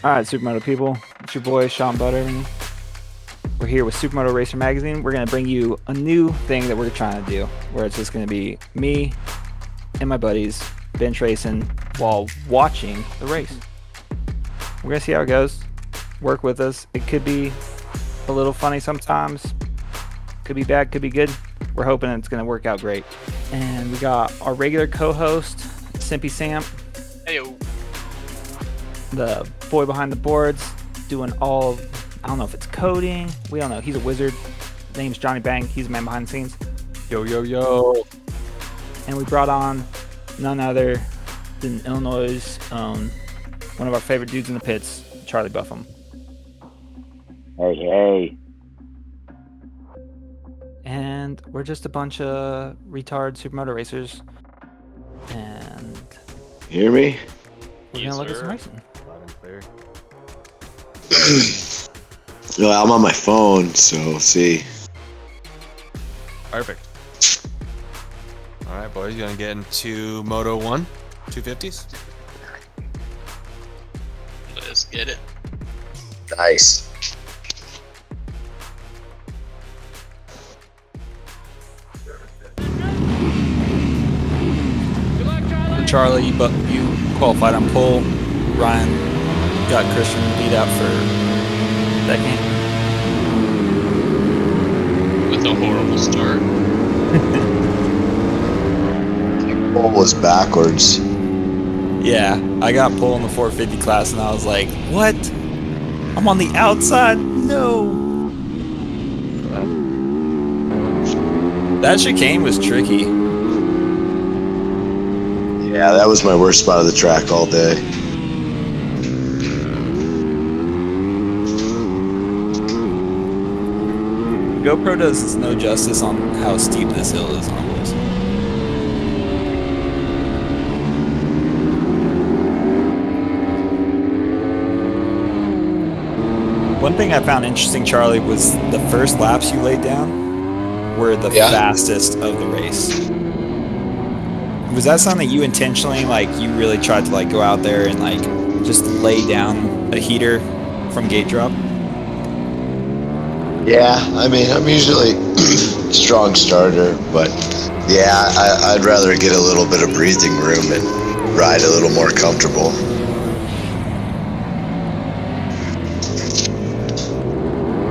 Alright, Supermoto people, it's your boy Sean Butterman. We're here with Supermoto Racer Magazine. We're going to bring you a new thing that we're trying to do, where it's just going to be me and my buddies bench racing while watching the race. We're going to see how it goes. Work with us. It could be a little funny sometimes. Could be bad, could be good. We're hoping it's going to work out great. And we got our regular co-host, Simpy Sam. Heyo. The boy behind the boards, doing all, I don't know if it's coding, we don't know, he's a wizard. His name's Johnny Bang, he's the man behind the scenes. Yo, yo, yo. And we brought on none other than Illinois' one of our favorite dudes in the pits, Charlie Buffum. Hey, hey. And we're just a bunch of retard supermoto racers. And Hear me? we're gonna look at some racing. Well, I'm on my phone, so we'll see. Perfect. All right, boys, you gonna get into Moto 1 250s? Let's get it. Nice. Charlie, you qualified on pole. Ryan got Christian beat out for that game. With a horrible start. Pole was backwards. Yeah, I got pole in the 450 class, and I was like, "What? I'm on the outside? No!" That chicane was tricky. Yeah, that was my worst spot of the track all day. GoPro does no justice on how steep this hill is on this. One thing I found interesting, Charlie, was the first laps you laid down were the fastest of the race. Was that something that you intentionally, like, you really tried to, like, go out there and, like, just lay down a heater from gate drop? Yeah, I mean, I'm usually strong starter, but yeah, I'd rather get a little bit of breathing room and ride a little more comfortable.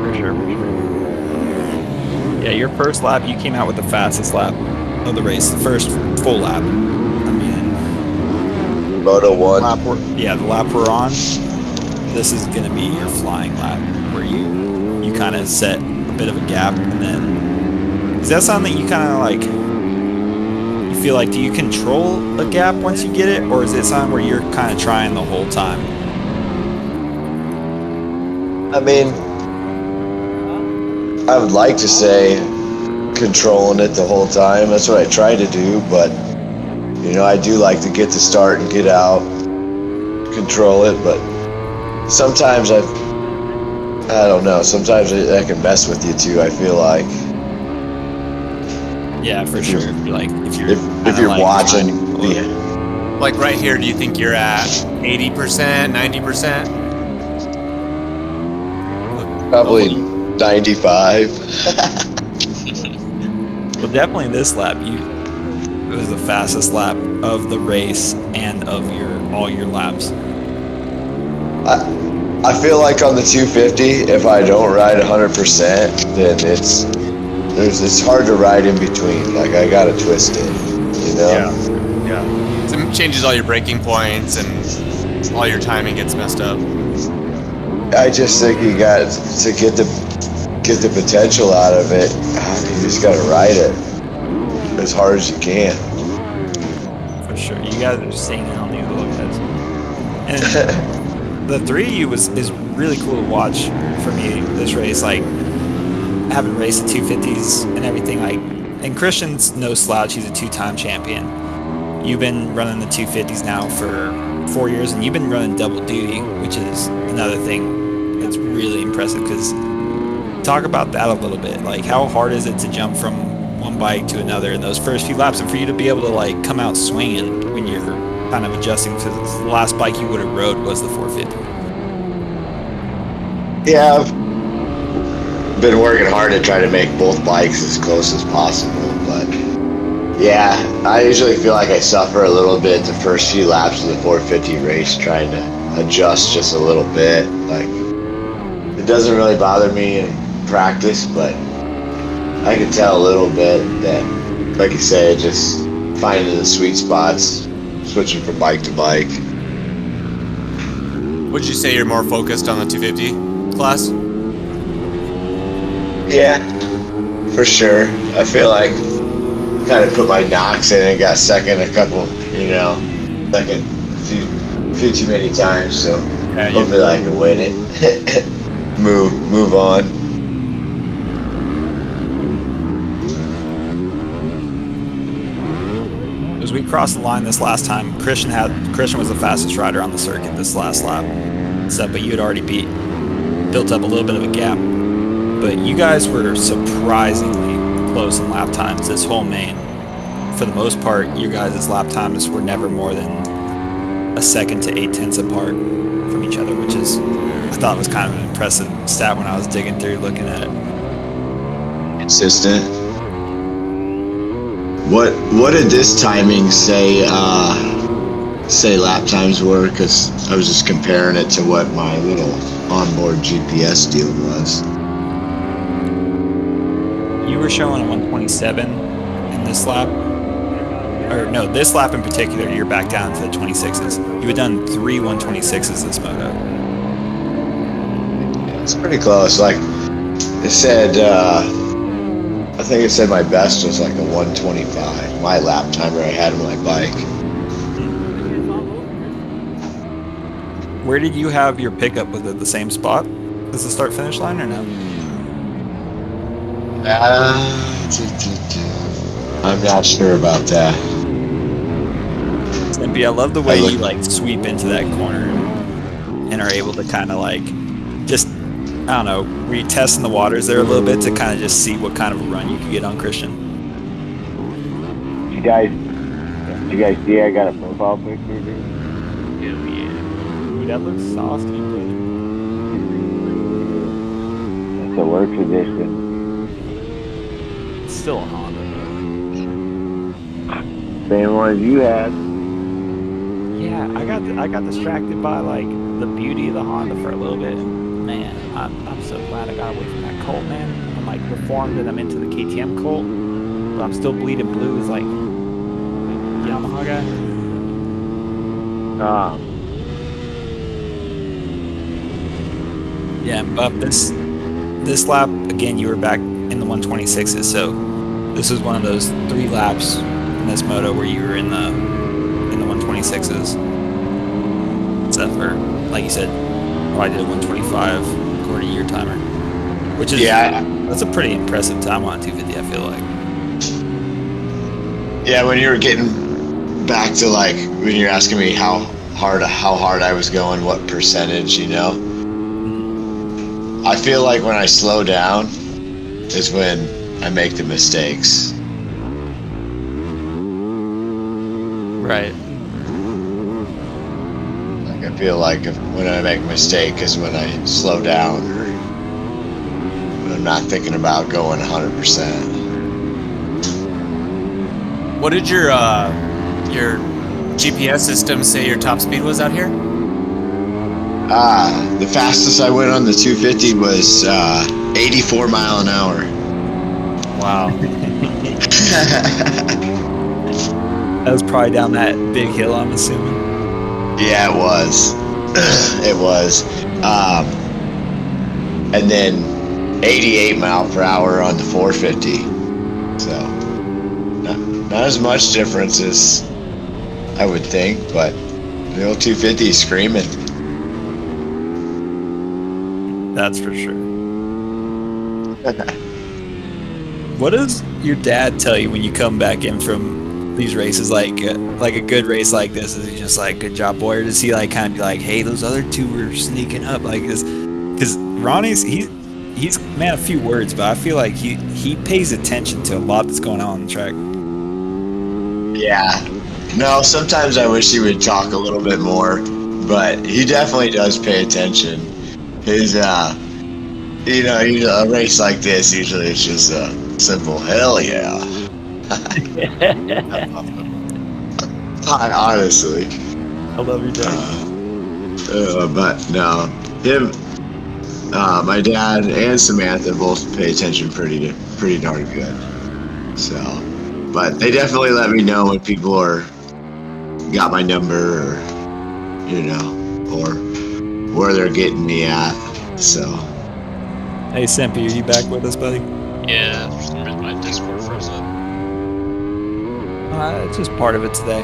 For sure. Yeah, your first lap, you came out with the fastest lap of the race, the first full lap. I mean, Moto 1. the lap we're on, this is going to be your flying lap, where you kind of set a bit of a gap, and then is that something that you kind of like, you feel like, do you control a gap once you get it, or is it something where you're kind of trying the whole time? I mean, I would like to say controlling it the whole time. That's what I try to do, but you know, I do like to get the start and get out, control it, but sometimes I don't know. Sometimes that can mess with you too. I feel like. Yeah, for sure. If you're like watching, Like right here, do you think you're at 80%, 90%? probably 95. Well, definitely this lap, it was the fastest lap of the race and of all your laps. I feel like on the 250, if I don't ride 100%, then it's hard to ride in between. Like I gotta twist it, you know? Yeah. So it changes all your braking points and all your timing gets messed up. I just think you got to get get the potential out of it, you just gotta ride it as hard as you can. For sure. You guys are singing on these little guys. And the three of you is really cool to watch for me this race. Like, having raced the 250s and everything, like, and Christian's no slouch. He's a 2-time champion. You've been running the 250s now for 4 years, and you've been running double duty, which is another thing that's really impressive. Because talk about that a little bit. Like, how hard is it to jump from one bike to another in those first few laps, and for you to be able to like come out swinging when you're kind of adjusting to the last bike you would have rode was the 450? Yeah, I've been working hard to try to make both bikes as close as possible, but yeah, I usually feel like I suffer a little bit the first few laps of the 450 race trying to adjust just a little bit. Like, it doesn't really bother me in practice, but I can tell a little bit that, like you say, just finding the sweet spots, switching from bike to bike. Would you say you're more focused on the 250 class? Yeah, for sure. I feel like kind of put my knocks in and got second a couple, second a few too many times, so yeah, hopefully I can win it. move on. As we crossed the line this last time, Christian was the fastest rider on the circuit this last lap. But you had already built up a little bit of a gap. But you guys were surprisingly close in lap times this whole main. For the most part, you guys' lap times were never more than a second to 8/10 apart from each other, which is, I thought was kind of an impressive stat when I was digging through looking at it. Consistent. What did this timing say lap times were? Because I was just comparing it to what my little onboard GPS deal was. You were showing a 127 in this lap. Or no, this lap in particular, you're back down to the 26s. You had done 3 126s this moto. Yeah, it's pretty close. Like, it said, I think it said my best was like a 125, my lap timer I had on my bike. Where did you have your pickup? Was it the same spot as the start-finish line or no? I'm not sure about that. Simpy, I love the way you like sweep into that corner and are able to kind of like just, I don't know, were you testing the waters there a little bit to kind of just see what kind of a run you could get on Christian? Did you guys see I got a profile picture, dude? Hell yeah. Dude, that looks saucy, dude. It's a work edition. It's still a Honda, Same one as you had. yeah, I got distracted by like the beauty of the Honda for a little bit. Man, I'm so glad I got away from that Colt, man. I'm like reformed and I'm into the KTM Colt, but I'm still bleeding blue as like Yamaha guy. Yeah, but this lap again, you were back in the 126s, so this was one of those 3 laps in this moto where you were in the 126s. Except for, like you said, I did a 125 according to your timer, which is that's a pretty impressive time on a 250. I feel like. Yeah, when you were getting back to like when you're asking me how hard I was going, what percentage, I feel like when I slow down is when I make the mistakes. Right. Like, I feel like when I make a mistake is when I slow down or when I'm not thinking about going 100%. What did your GPS system say your top speed was out here? The fastest I went on the 250 was 84 mile an hour. Wow. That was probably down that big hill, I'm assuming. Yeah, it was. It was. And then 88 mile per hour on the 450. So not as much difference as I would think, but the old 250 is screaming. That's for sure. What does your dad tell you when you come back in from these races, like a good race like this? Is he just like, good job, boy? Or does he like kind of be like, hey, those other two were sneaking up? Like this, because Ronnie's he's man, a few words, but I feel like he pays attention to a lot that's going on the track. Yeah. No, sometimes I wish he would talk a little bit more, but he definitely does pay attention. His you know, a race like this, usually it's just a simple hell yeah. Honestly. I love your dad. But no, him, my dad and Samantha both pay attention pretty darn good. So, but they definitely let me know when people got my number, or you know, or where they're getting me at. So. Hey, Simpy, are you back with us, buddy? Yeah, for some reason my Discord froze up. It's just part of it today.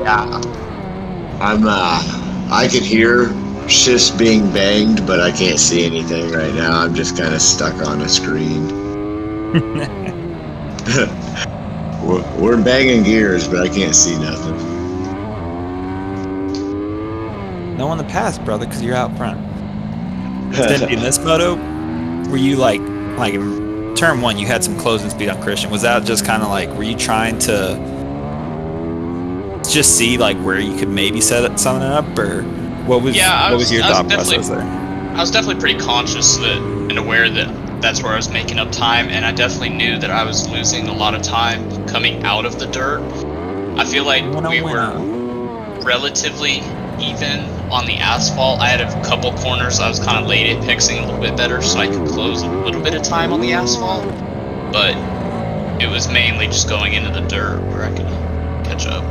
Yeah. I can hear shifts being banged, but I can't see anything right now. I'm just kind of stuck on a screen. We're banging gears, but I can't see nothing. No one in the past, brother, because you're out front. In this moto, were you like in turn one, you had some closing speed on Christian. Was that just kind of like, were you trying to just see like where you could maybe set something up, or what was your thought process there? I was definitely pretty conscious and aware that that's where I was making up time, and I definitely knew that I was losing a lot of time coming out of the dirt. I feel like we were relatively even on the asphalt. I had a couple corners I was kind of late apexing a little bit better, so I could close a little bit of time on the asphalt, but it was mainly just going into the dirt where I could catch up.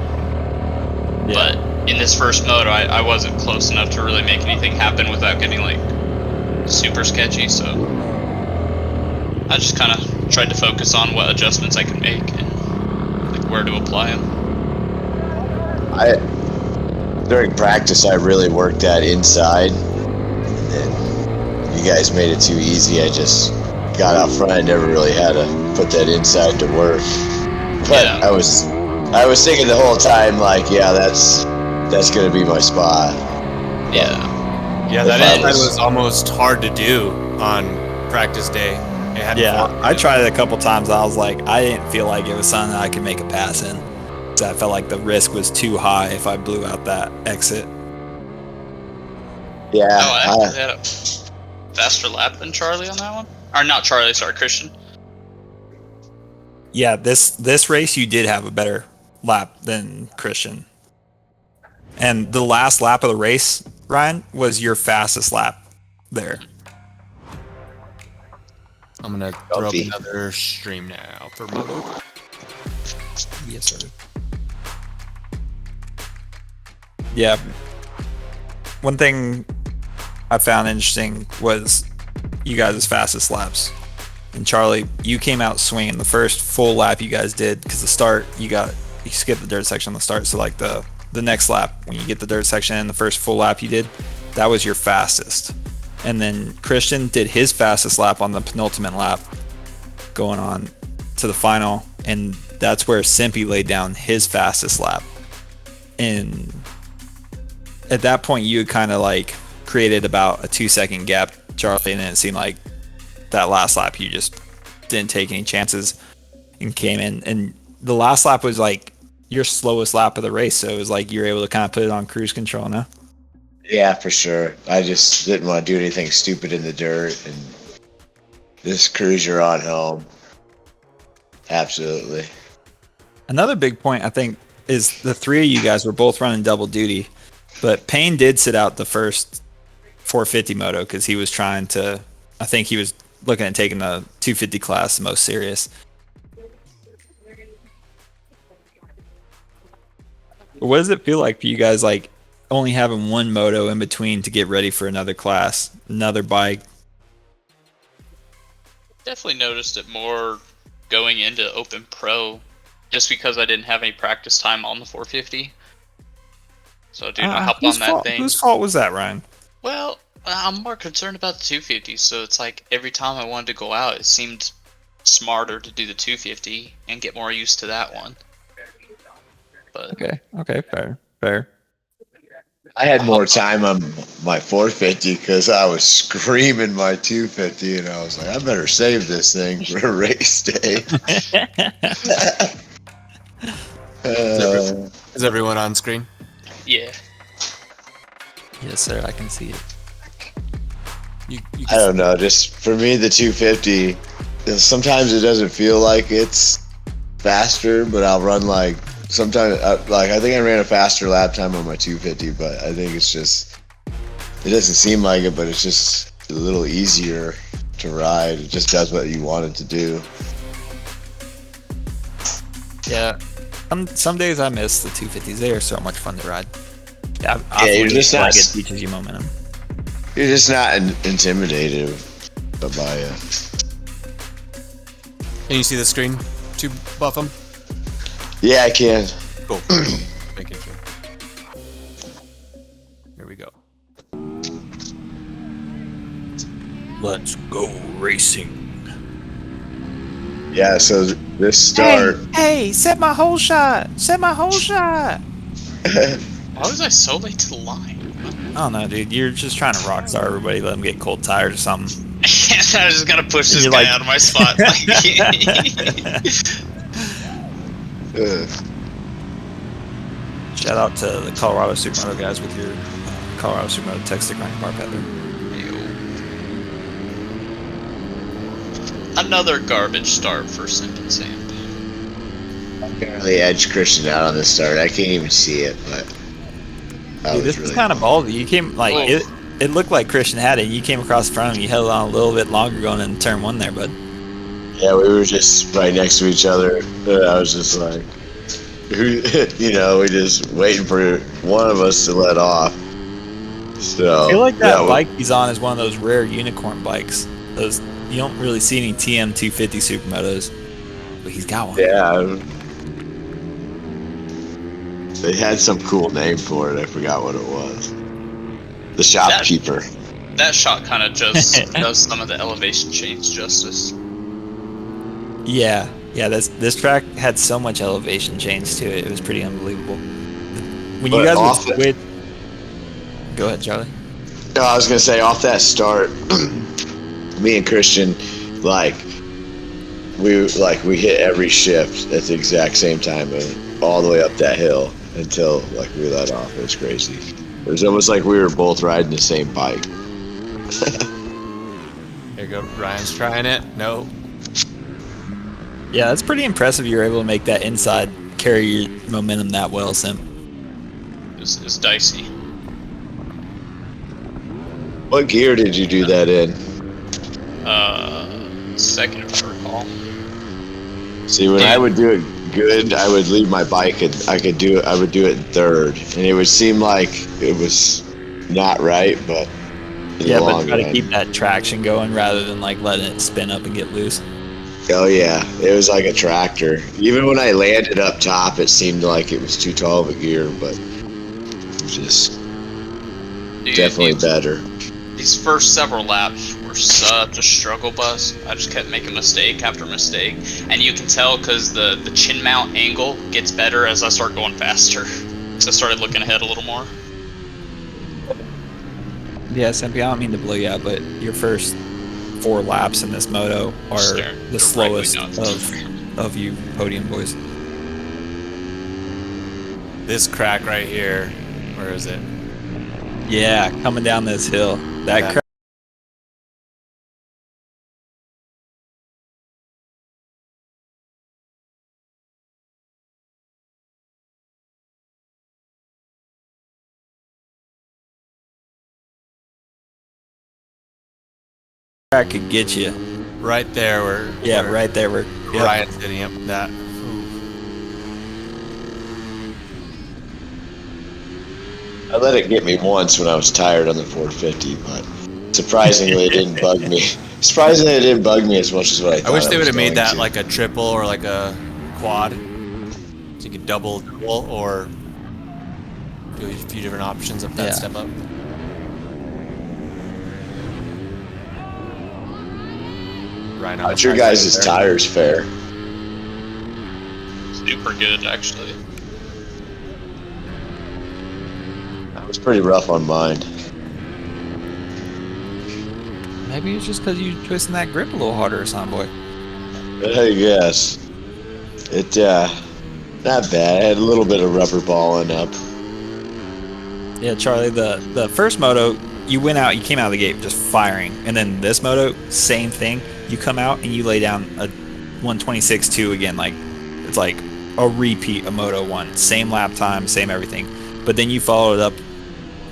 Yeah. But in this first moto, I wasn't close enough to really make anything happen without getting like super sketchy, so I just kind of tried to focus on what adjustments I could make and like where to apply them. During practice, I really worked that inside, and you guys made it too easy. I just got out front. I never really had to put that inside to work. But yeah. I was thinking the whole time, like, yeah, that's gonna be my spot. Yeah. Yeah, that inside was almost hard to do on practice day. I tried it a couple times. I was like, I didn't feel like it was something that I could make a pass in. So I felt like the risk was too high if I blew out that exit. Yeah. I actually had a faster lap than Charlie on that one. Or not Charlie, sorry, Christian. Yeah, this race you did have a better lap than Christian. And the last lap of the race, Ryan, was your fastest lap there. I'm gonna throw up another stream now for Moto. Yes, sir. Yeah. One thing I found interesting was you guys' fastest laps. And Charlie, you came out swinging the first full lap you guys did, because the start you skipped the dirt section on the start. So like the next lap, when you get the dirt section and the first full lap you did, that was your fastest. And then Christian did his fastest lap on the penultimate lap, going on to the final, and that's where Simpy laid down his fastest lap. And at that point, you had kind of like created about a 2-second gap, Charlie, and it seemed like that last lap you just didn't take any chances and came in. And the last lap was like your slowest lap of the race, so it was like you were able to kind of put it on cruise control now. Yeah, for sure. I just didn't want to do anything stupid in the dirt and just cruise your on home. Absolutely. Another big point, I think, is the three of you guys were both running double duty, but Payne did sit out the first 450 moto because he was trying to, I think he was looking at taking the 250 class the most serious. What does it feel like for you guys, like only having one moto in between to get ready for another class, another bike? definitely noticed it more going into Open Pro, just because I didn't have any practice time on the 450. So, dude, I hopped on that thing. Whose fault was that, Ryan? Well, I'm more concerned about the 250, so it's like every time I wanted to go out, it seemed smarter to do the 250 and get more used to that one. But Okay, fair. I had more time on my 450 because I was screaming my 250, and I was like, I better save this thing for a race day. Is everyone on screen? yeah, Yes, sir. I can see it. You I don't know. Just for me, the 250, sometimes it doesn't feel like it's faster, but I'll run like sometimes. I think I ran a faster lap time on my 250, but I think it's just it doesn't seem like it, but it's just a little easier to ride. It just does what you want it to do. Yeah. Some days I miss the 250s. They are so much fun to ride. Yeah, you're just not. It teaches you momentum. You're just not intimidated by it. Can you see the screen to Buffum? Yeah, I can. Cool. Making sure. Here we go. Let's go racing. Yeah, so this start. Hey, set my whole shot. Why was I so late to the line? I don't know, dude. You're just trying to rockstar everybody, let them get cold tires or something. I was just gonna push this You're guy like- out of my spot. Shout out to the Colorado Supermoto guys with your Colorado Supermoto tech sticker on your bar pad there. Another garbage start for Simp and Sam. Apparently edged Christian out on the start. I can't even see it, but Dude, this is kind of ballsy. You came like it looked like Christian had it. And you came across the front of him. You held on a little bit longer going into turn one there, bud. Yeah, we were just right next to each other. I was just like, we just waiting for one of us to let off. So I feel like that bike he's on is one of those rare unicorn bikes. Those you don't really see any TM 250 Supermotos, but he's got one. Yeah. They had some cool name for it. I forgot what it was. The shopkeeper. That shot kind of just does some of the elevation change justice. Yeah. This track had so much elevation change to it. It was pretty unbelievable. When you guys would quit, go ahead, Charlie. No, I was gonna say off that start, me and Christian, we hit every shift at the exact same time, and all the way up that hill until we let off. It was crazy. It was almost like we were both riding the same bike. Here you go. Ryan's trying it. No. Yeah, that's pretty impressive. You were able to make that inside carry your momentum that well, Sim. It's dicey. What gear did you do that in? Second if I recall. See, when I would do it good, I would leave my bike and I would do it in third, and it would seem like it was not right, but but try to keep that traction going rather than letting it spin up and get loose. Oh yeah, it was like a tractor. Even when I landed up top, it seemed like it was too tall of a gear, but it was just definitely better. These first several laps were such a struggle bus. I just kept making mistake after mistake, and you can tell because the chin mount angle gets better as I start going faster. So I started looking ahead a little more. Yeah, Simpy, I don't mean to blow you out, but your first 4 laps in this moto are the slowest of you podium boys. This crack right here, where is it? Yeah, coming down this hill. That crack. Crack could get you. Right there where right there where Ryan's hitting him. That. I let it get me once when I was tired on the 450, but surprisingly it didn't bug me. Surprisingly, it didn't bug me as much as what I thought. I wish they would have made going that to. like a triple or like a quad. So you could double or do a few different options of that Yeah. step up. Right now. How'd your guys' tires fare? Super good, actually. That was pretty rough on mine. Maybe it's just because you twisting that grip a little harder or something, boy. I guess. It, not bad. I had a little bit of rubber balling up. Yeah, Charlie, the first moto, you came out of the gate just firing. And then this moto, same thing. You come out and you lay down a 126.2 again. Like, it's like a repeat of Moto 1. Same lap time, same everything. But then you followed up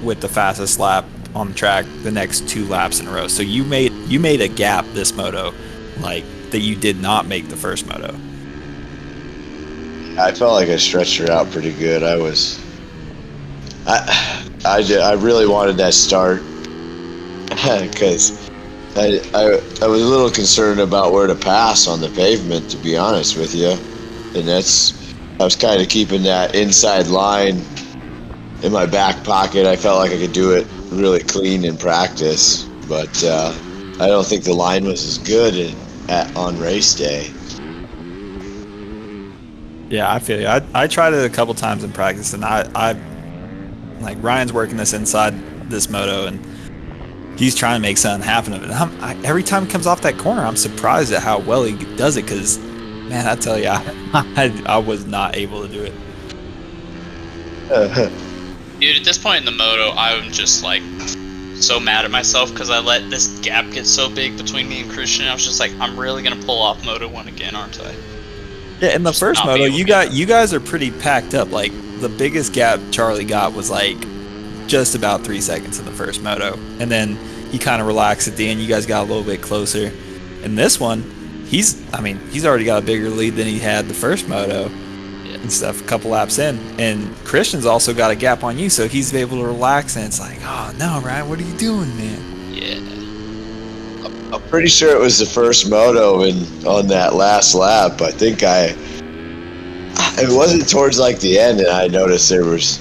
with the fastest lap on the track the next 2 laps in a row. So you made a gap this moto, like, that you did not make the first moto. I felt like I stretched her out pretty good. I really wanted that start because I was a little concerned about where to pass on the pavement, to be honest with you, and I was kind of keeping that inside line in my back pocket. I felt like I could do it really clean in practice, but I don't think the line was as good on race day. Yeah, I feel you. I tried it a couple times in practice, and I like Ryan's working this inside this moto, and he's trying to make something happen of it. Every time he comes off that corner, I'm surprised at how well he does it. Cause man, I tell you, I was not able to do it. Dude, at this point in the moto, I'm just like so mad at myself because I let this gap get so big between me and Christian. I was just like, I'm really gonna pull off Moto 1 again, aren't I? Yeah, in the Just first not moto, be able you to get guys are pretty packed up. Like the biggest gap Charlie got was like just about 3 seconds in the first moto, and then he kind of relaxed at the end. You guys got a little bit closer. In this one, he's already got a bigger lead than he had the first moto and stuff. A couple laps in, and Christian's also got a gap on you, so he's able to relax. And it's like, oh no, Ryan, what are you doing, man? Yeah. I'm pretty sure it was the first moto on that last lap. I think it wasn't towards like the end, and I noticed there was,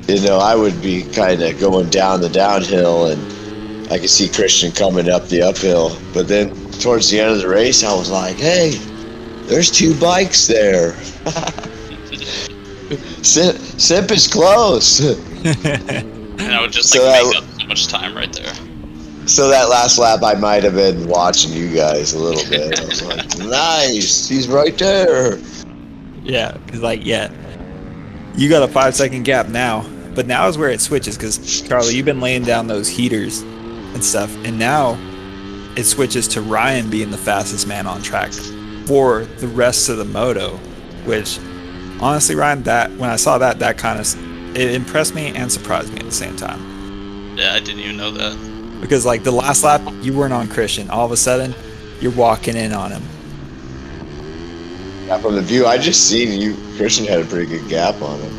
I would be kind of going down the downhill, and I could see Christian coming up the uphill. But then towards the end of the race, I was like, hey, there's 2 bikes there. Sip is close. And I would just So make up so much time right there. So that last lap, I might have been watching you guys a little bit. I was like, nice, he's right there. Yeah, because you got a 5-second gap now, but now is where it switches. Because Charlie, you've been laying down those heaters and stuff, and now it switches to Ryan being the fastest man on track for the rest of the moto. Which, honestly, Ryan, when I saw that kind of it impressed me and surprised me at the same time. Yeah, I didn't even know that. Because like the last lap, you weren't on Christian. All of a sudden, you're walking in on him. Yeah, from the view I just seen, Christian had a pretty good gap on him.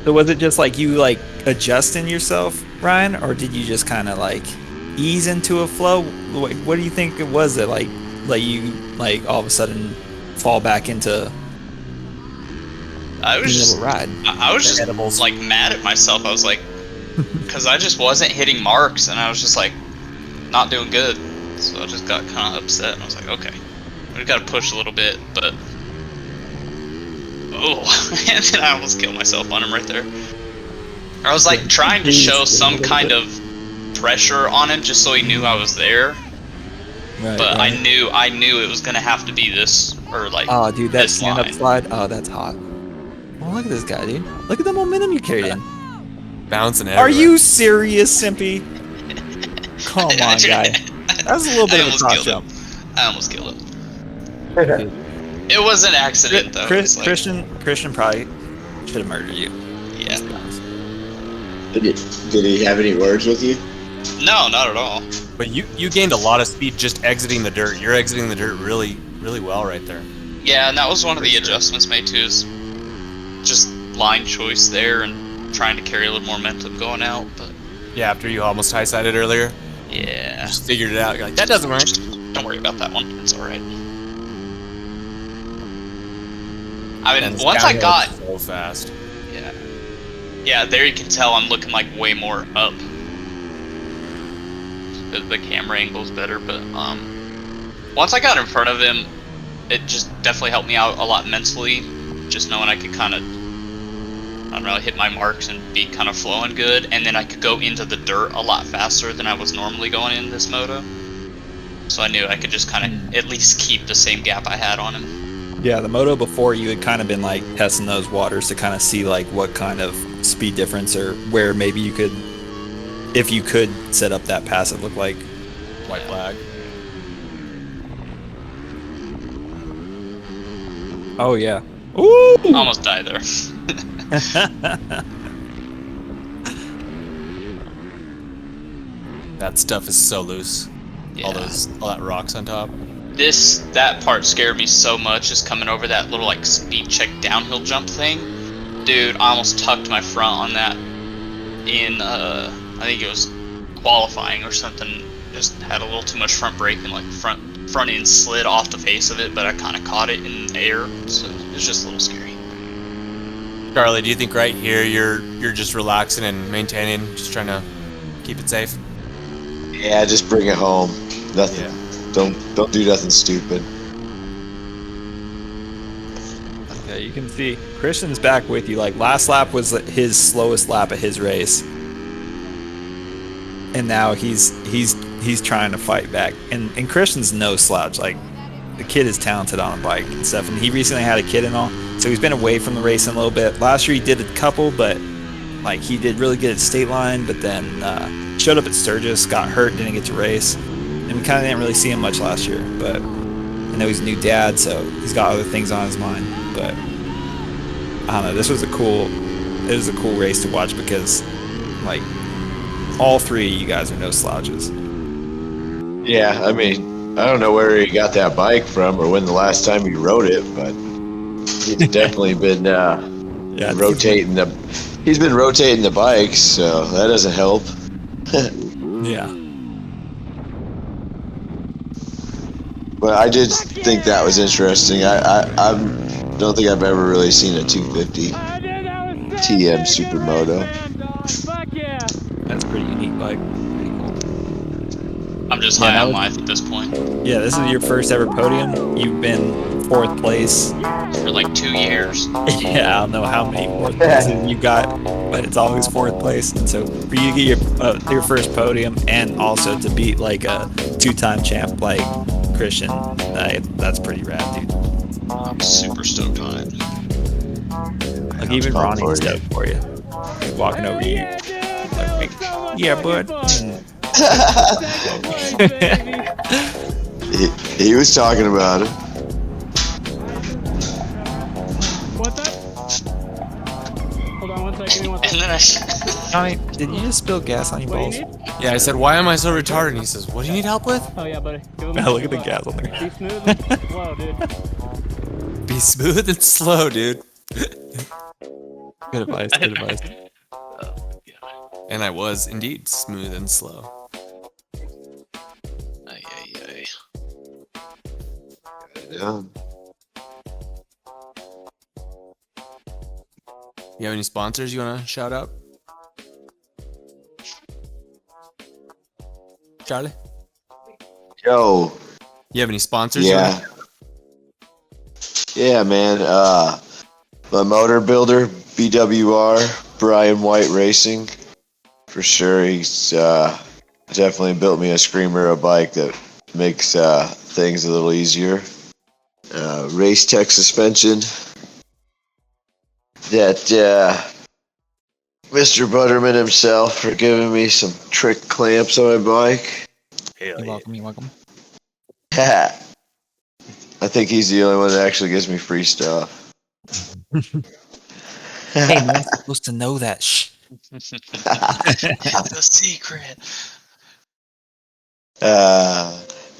So was it just like you like adjusting yourself, Ryan, or did you just kind of like ease into a flow? What do you think it was that like you like all of a sudden fall back into? I was just ride. I was just like mad at myself. I was like, because I just wasn't hitting marks, and I was just like not doing good. So I just got kind of upset, and I was like, okay, we got to push a little bit, but and then I almost killed myself on him right there. I was like trying to show some kind of pressure on him just so he knew I was there. Right, But right. I knew it was gonna have to be this, or like, Oh, dude, that this stand-up line. slide. Oh, that's hot. Oh, look at this guy, dude. Look at the momentum you carried in. Bouncing everywhere. Are you serious, Simpy? Come on, guy. That was a little bit of a cross jump. I almost killed him. It was an accident, though. It's like, Christian probably should have murdered you. yeah. Did he have any words with you? No, not at all. But you gained a lot of speed just exiting the dirt. You're exiting the dirt really, really well right there. Yeah, and that was one of For the sure. adjustments made too, is just line choice there and trying to carry a little more momentum going out. But Yeah, after you almost high-sided earlier. Yeah. Just figured it out. You're like, that doesn't work. Don't worry about that one. It's alright. I mean, And it's once I downhill got... so fast. Yeah. Yeah, there you can tell I'm looking like way more up. The camera angle's better, but once I got in front of him, it just definitely helped me out a lot mentally. Just knowing I could kind of, I don't know, hit my marks and be kind of flowing good, and then I could go into the dirt a lot faster than I was normally going in this moto. So I knew I could just kind of at least keep the same gap I had on him. Yeah, the moto before you had kind of been like testing those waters to kind of see like what kind of speed difference or where maybe you could, if you could set up that pass, it looked like. White flag. Oh yeah. Ooh! Almost died there. That stuff is so loose. Yeah. All that rocks on top. That part scared me so much, just coming over that little like speed check downhill jump thing. Dude, I almost tucked my front on that in I think it was qualifying or something. Just had a little too much front brake and like front end slid off the face of it, but I kind of caught it in the air, so it was just a little scary. Charlie, do you think right here you're just relaxing and maintaining, just trying to keep it safe? Yeah, just bring it home. Nothing. Yeah. Don't do nothing stupid. Yeah, you can see Christian's back with you. Like last lap was his slowest lap of his race, and now he's trying to fight back. And Christian's no slouch. Like the kid is talented on a bike and stuff. And he recently had a kid and all, so he's been away from the racing a little bit. Last year he did a couple, but like he did really good at State Line, but then showed up at Sturgis, got hurt, didn't get to race, and we kind of didn't really see him much last year. But I know he's a new dad, so he's got other things on his mind. But I don't know. It was a cool race to watch because like all three of you guys are no slouches. Yeah, I mean, I don't know where he got that bike from or when the last time he rode it, but he's definitely been rotating the. He's been rotating the bikes, so that doesn't help. Yeah. But I did think that was interesting. I don't think I've ever really seen a 250 TM Supermoto. That's a pretty unique bike. Pretty cool. I'm just high on life at this point. Yeah, this is your first ever podium. You've been 4th place. For like 2 years. Yeah, I don't know how many 4th places you got, but it's always 4th place. And so for you to get your first podium and also to beat like a 2-time champ like Christian, that's pretty rad, dude. I'm super stoked on it. Like even Ronnie's stoked for you. He's walking over to you. Like, yeah, bud. He was talking about it. What's that? Hold on one second. And then Johnny, did you just spill gas on your What balls? do you need? Yeah, I said, why am I so retarded? And he says, what do you need help with? Oh yeah, buddy. Give him Now look at the gas on Be there. smooth and slow, dude. Be smooth and slow, dude. Good advice. Good advice. And I was indeed smooth and slow. Ay, ay, ay. Yeah. You have any sponsors you want to shout out? Charlie? Yo. You have any sponsors? Yeah. Yeah, man. My motor builder, BWR, Brian White Racing. For sure, he's definitely built me a screamer, a bike that makes things a little easier. Race Tech suspension. That Mr. Butterman himself for giving me some trick clamps on my bike. You're welcome. You're welcome. I think he's the only one that actually gives me free stuff. Hey, man, I'm supposed to know that. Shh. The secret.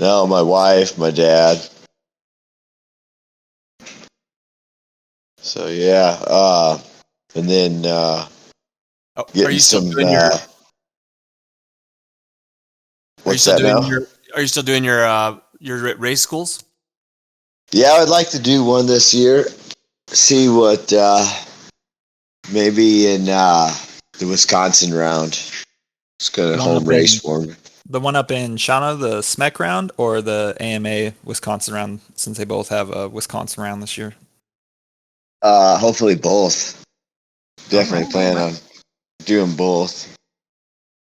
No, my wife, my dad. So yeah, and then Oh, are getting you still some. doing your What's that now? Are you still doing your race schools? Yeah, I'd like to do one this year. See what maybe in the Wisconsin round. It's kind of home race for me. The one up in Shauna, the SMEC round, or the AMA Wisconsin round, since they both have a Wisconsin round this year? Hopefully both. Definitely plan on doing both.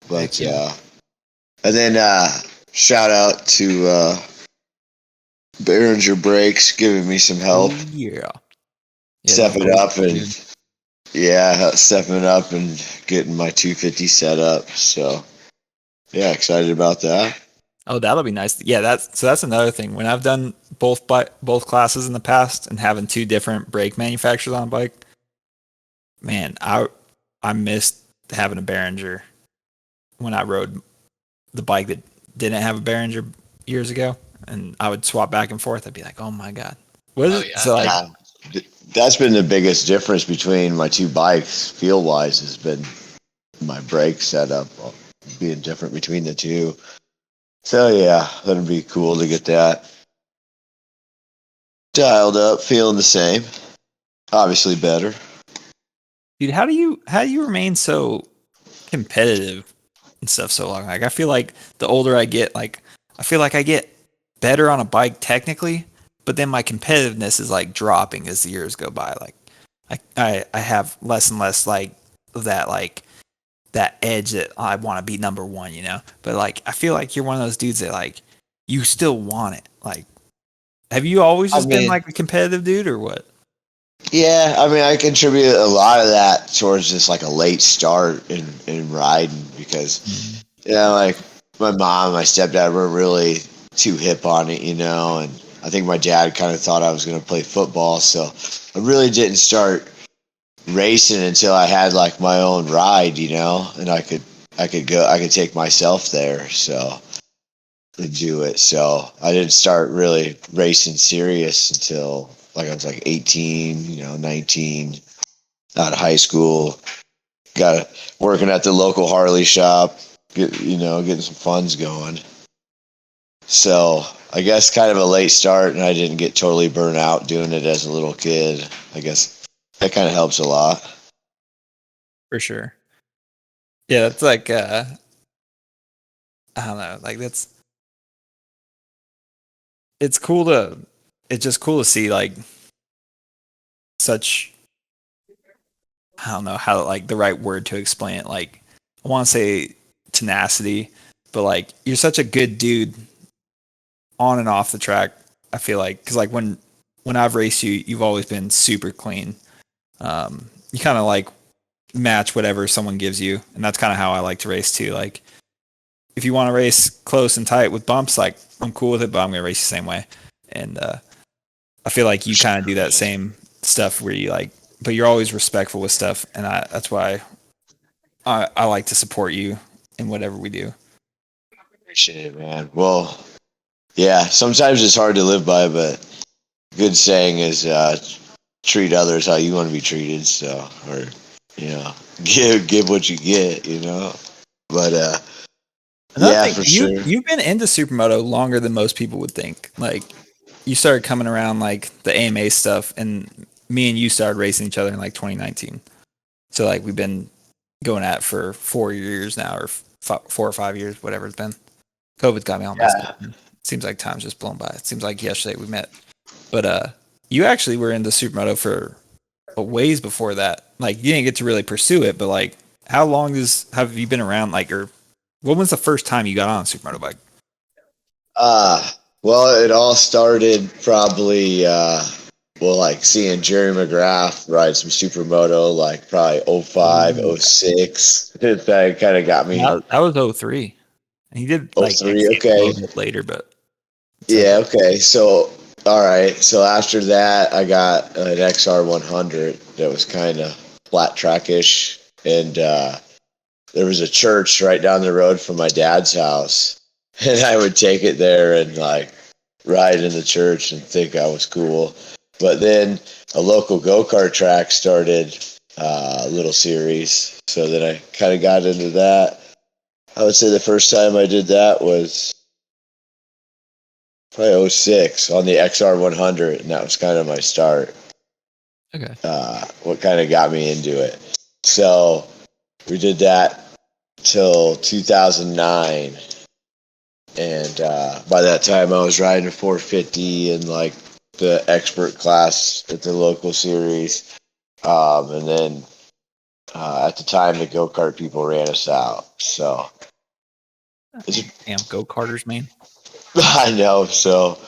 But and then shout out to Behringer Brakes giving me some help. Yeah. Stepping up and getting my 250 set up. So yeah, excited about that. Oh, that'll be nice. Yeah, that's another thing. When I've done both classes in the past and having two different brake manufacturers on a bike, man, I missed having a Behringer when I rode the bike that didn't have a Behringer years ago, and I would swap back and forth. I'd be like, oh my god, what is it? Yeah. So like, That's been the biggest difference between my two bikes, feel wise, has been my brake setup being different between the two. So yeah, that'd be cool to get that dialed up, feeling the same. Obviously better. dude, how do you remain so competitive and stuff so long? Like, I feel like the older I get, like I feel like I get better on a bike technically, but then my competitiveness is like dropping as the years go by. Like I have less and less like that edge that I want to be number one, you know? But like I feel like you're one of those dudes that like you still want it. Like, have you always just been like a competitive dude or what? Yeah, I mean, I contribute a lot of that towards just like a late start in riding because, you know, like my mom and my stepdad were really too hip on it, you know, and I think my dad kind of thought I was going to play football, so I really didn't start racing until I had like my own ride, you know, and I could take myself there, so to do it. So I didn't start really racing serious until like I was like 18, you know, 19, out of high school. Got working at the local Harley shop, getting some funds going. So I guess kind of a late start, and I didn't get totally burnt out doing it as a little kid. I guess that kind of helps a lot. For sure. Yeah, that's like I don't know, like it's just cool to see like such, I don't know how like the right word to explain it. Like, I want to say tenacity, but like you're such a good dude on and off the track. I feel like because like when I've raced you, you've always been super clean. You kind of like match whatever someone gives you, and that's kind of how I like to race too. Like, if you want to race close and tight with bumps, like I'm cool with it, but I'm gonna race the same way. And I feel like you kind of do that same stuff where you like, but you're always respectful with stuff, and that's why I like to support you in whatever we do. Appreciate it, man. Well, yeah, sometimes it's hard to live by, but good saying is treat others how you want to be treated. So, or you know, give what you get, you know. But Another thing, for sure. You've been into Supermoto longer than most people would think. Like, you started coming around like the AMA stuff, and me and you started racing each other in like 2019. So like we've been going at it for 4 years now, or 4 or 5 years, whatever it's been. COVID's got me all messed up. Seems like time's just blown by. It seems like yesterday we met. But you actually were into Supermoto for a ways before that. Like, you didn't get to really pursue it, but like, how long have you been around? Like, or when was the first time you got on a Supermoto bike? Well, it all started probably like seeing Jerry McGrath ride some Supermoto, like probably 05, 06. That kind of got me. That was 03. And he did like 03, okay. Later, but yeah, okay. So, all right. So after that, I got an XR 100 that was kind of flat trackish, and there was a church right down the road from my dad's house, and I would take it there and like ride in the church and think I was cool. But then a local go-kart track started a little series, so then I kind of got into that. I would say the first time I did that was probably '06 on the XR100, and that was kind of my start. Okay. What kind of got me into it. So we did that till 2009. And by that time, I was riding a 450 in like the expert class at the local series. And then at the time, the go-kart people ran us out. So Damn, go-karters, man. I know. So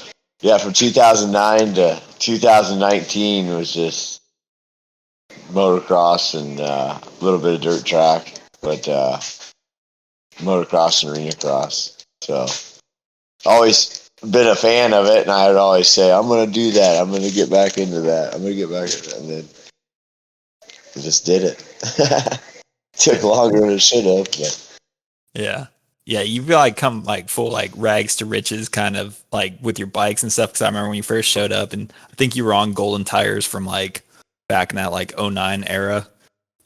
yeah, from 2009 to 2019 was just motocross and a little bit of dirt track, but motocross and arena cross. So always been a fan of it, and I would always say, I'm going to do that. I'm going to get back into that. I'm going to get back into that. And then I just did it. Took longer than it should have, but Yeah. Yeah, you feel like come like full like rags to riches kind of like with your bikes and stuff. Because I remember when you first showed up, and I think you were on golden tires from like back in that like '09 era.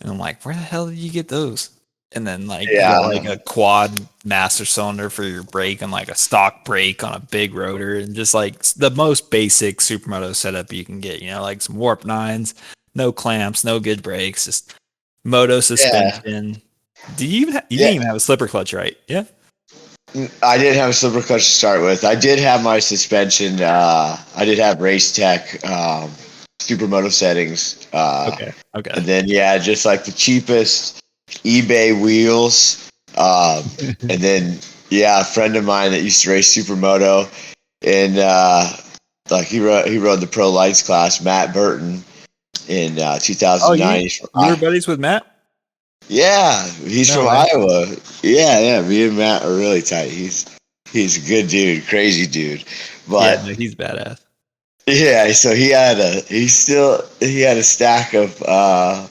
And I'm like, where the hell did you get those? And then like you got like a quad master cylinder for your brake and like a stock brake on a big rotor, and just like the most basic supermoto setup you can get, you know, like some warp nines, no clamps, no good brakes, just moto suspension. Do you even you didn't even have a slipper clutch, right? Yeah. I didn't have a slipper clutch to start with. I did have my suspension. I did have Race Tech Supermoto settings. Okay. And then just like the cheapest eBay wheels. And then a friend of mine that used to race Supermoto, and like he rode the Pro Lights class, Matt Burton, in 2009. You were buddies with Matt? Yeah, he's from Iowa. Yeah, me and Matt are really tight. He's a good dude, crazy dude. But yeah, no, he's badass. Yeah, so he had a stack of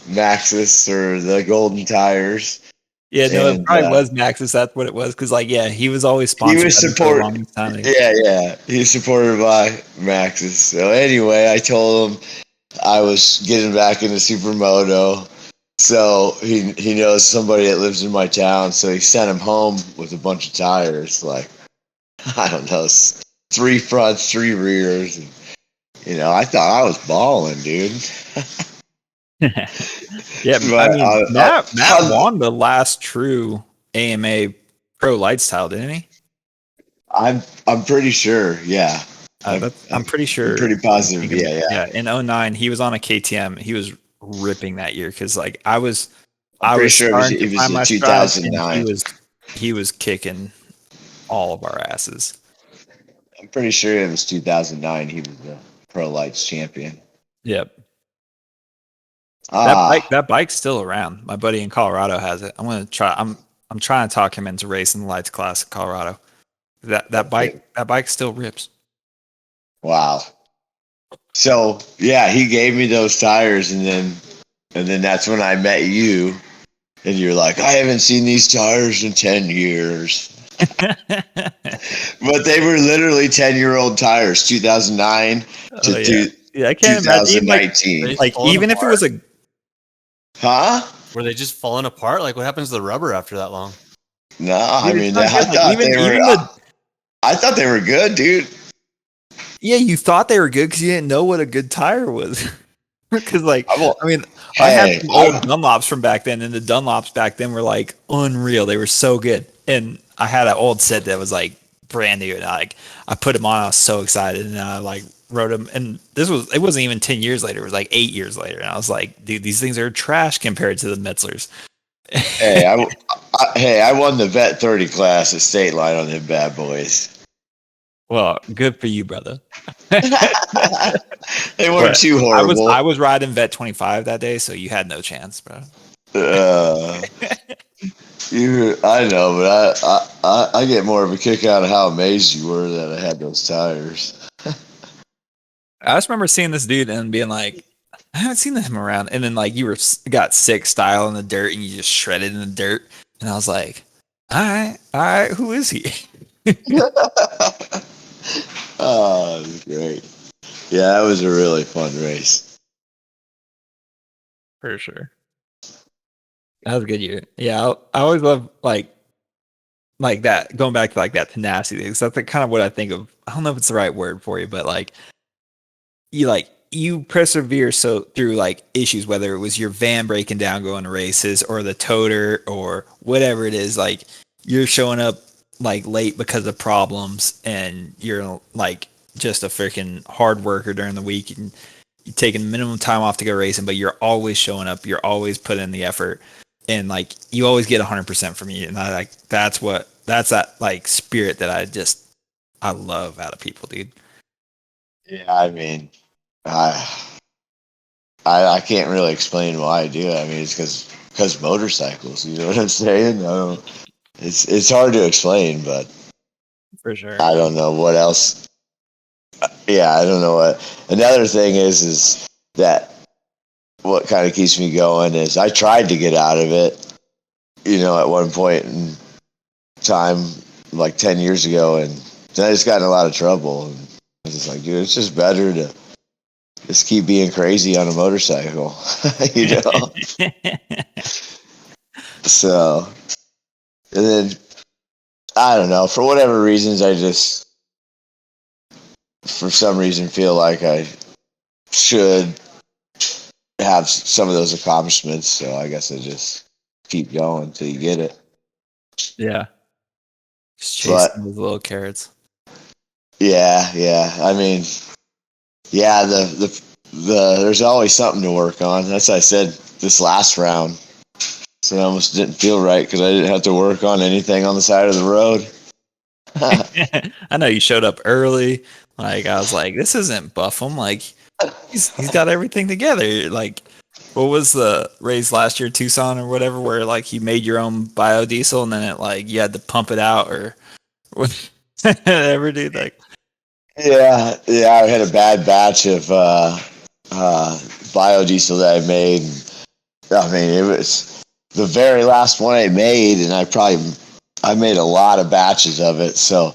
Maxxis or the golden tires. Yeah, no, it probably was Maxxis. That's what it was. Because like, yeah, he was always sponsored. He was supported. Yeah, he was supported by Maxxis. So anyway, I told him I was getting back into Supermoto. So he knows somebody that lives in my town. So he sent him home with a bunch of tires, like I don't know, 3 fronts, 3 rears. And, you know, I thought I was balling, dude. Yeah, but, I mean, Matt won the last true AMA Pro Lights title, didn't he? I'm pretty sure, yeah. I'm pretty sure. I'm pretty positive, yeah. Yeah, in '09, he was on a KTM. He was ripping that year because, like, I was pretty sure it was in 2009. He was kicking all of our asses. I'm pretty sure it was 2009. He was the Pro Lights champion. Yep. That bike's still around. My buddy in Colorado has it. I'm gonna try. I'm trying to talk him into racing the lights class in Colorado. That bike still rips. Wow. So yeah, he gave me those tires, and then that's when I met you, and you're like, I haven't seen these tires in 10 years. But they were literally 10-year-old tires, 2009 to I can't 2019. imagine, like even if it was a Were they just falling apart? Like, what happens to the rubber after that long? No, I mean, I thought they were good, dude. Yeah, you thought they were good because you didn't know what a good tire was. Because, like, I had some old Dunlops from back then, and the Dunlops back then were like unreal. They were so good, and I had an old set that was like brand new, and I put them on. I was so excited, and I like rode them. And it wasn't even 10 years later. It was like 8 years later, and I was like, dude, these things are trash compared to the Metzlers. Hey, I won the Vet 30 class at State Line on them bad boys. Well, good for you, brother. They weren't too horrible. I was riding Vet 25 that day, so you had no chance, bro. I know, but I get more of a kick out of how amazed you were that I had those tires. I just remember seeing this dude and being like, I haven't seen him around. And then like you got sick style in the dirt and you just shredded in the dirt. And I was like, all right, who is he? Oh, it was great. Yeah, that was a really fun race. For sure. That was a good year. Yeah, I always love, like, like that, going back to like that tenacity, because that's kind of what I think of. I don't know if it's the right word for you, but like you persevere so through like issues, whether it was your van breaking down going to races or the toter or whatever it is, like you're showing up like late because of problems, and you're like just a freaking hard worker during the week, and you're taking minimum time off to go racing, but you're always showing up, you're always putting in the effort, and like you always get 100% from you. And I like that's that like spirit that I love out of people, dude. Yeah, I mean, I can't really explain why I do it. I mean, it's because motorcycles. You know what I'm saying? It's hard to explain, but For sure. I don't know what else. Yeah, I don't know what. Another thing is that what kind of keeps me going is I tried to get out of it, you know, at one point in time, like 10 years ago, and then I just got in a lot of trouble. And I was just like, dude, it's just better to just keep being crazy on a motorcycle, you know? So, and then, I don't know, for whatever reasons, I just, for some reason, feel like I should have some of those accomplishments. So I guess I just keep going until you get it. Yeah. Just But chasing those little carrots. yeah. I mean, yeah, the there's always something to work on. That's what I said this last round. So it almost didn't feel right because I didn't have to work on anything on the side of the road. I know you showed up early. Like I was like, this isn't Buffum. Like he's got everything together. Like what was the race last year, Tucson or whatever, where like you made your own biodiesel and then it like you had to pump it out or whatever, dude. Like Yeah, I had a bad batch of biodiesel that I made. I mean, it was the very last one I made, and I made a lot of batches of it, so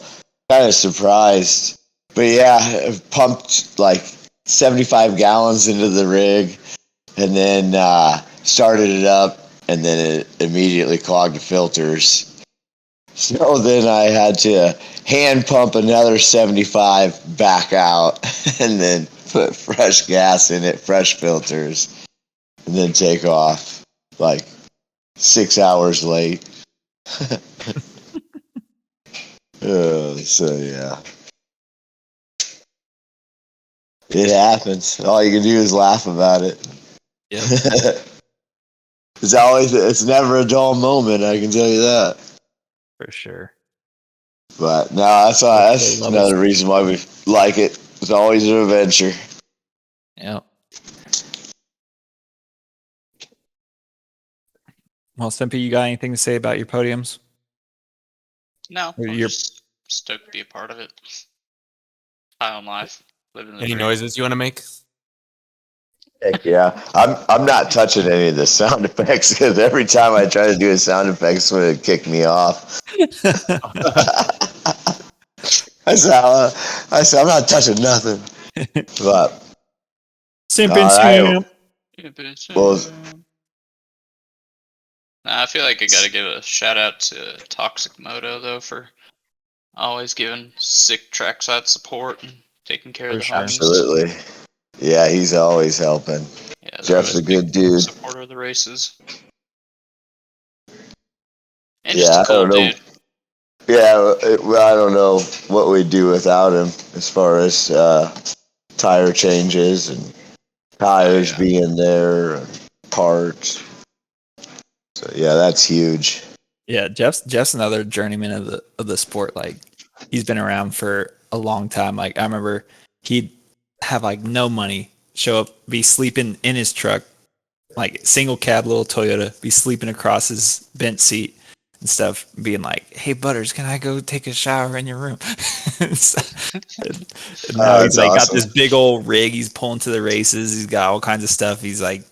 kind of surprised. But yeah, I pumped like 75 gallons into the rig, and then started it up, and then it immediately clogged the filters. So then I had to hand pump another 75 back out and then put fresh gas in it, fresh filters, and then take off like 6 hours late. So yeah. It happens. All you can do is laugh about it. yeah, It's never a dull moment, I can tell you that. for sure. But no, that's another reason why we like it. It's always an adventure. Yeah. Well, Stimpy, you got anything to say about your podiums? No, Or I'm you're- just stoked to be a part of it. High on life, living the Any dream. noises you want to make? Heck yeah. I'm not touching any of the sound effects because every time I try to do a sound effect, it's going to kick me off. I said, I'm not touching nothing. But Simping all right. Simp. Well, Nah, I feel like I gotta give a shout out to Toxic Moto though for always giving sick trackside support and taking care of the homies. absolutely. Yeah, he's always helping. Yeah, they're Jeff's always a good big dude. supporter of the races. And just Yeah, a I cool don't know. dude. Yeah, I don't know what we'd do without him as far as tire changes and tires being there and parts. So yeah, that's huge. Yeah, Jeff's another journeyman of the sport. Like he's been around for a long time. Like I remember he'd have like no money, show up, be sleeping in his truck, like single cab little Toyota, be sleeping across his bench seat and stuff, being like, "Hey Butters, can I go take a shower in your room?" and now he's That's like got awesome. this big old rig. He's pulling to the races. He's got all kinds of stuff. He's like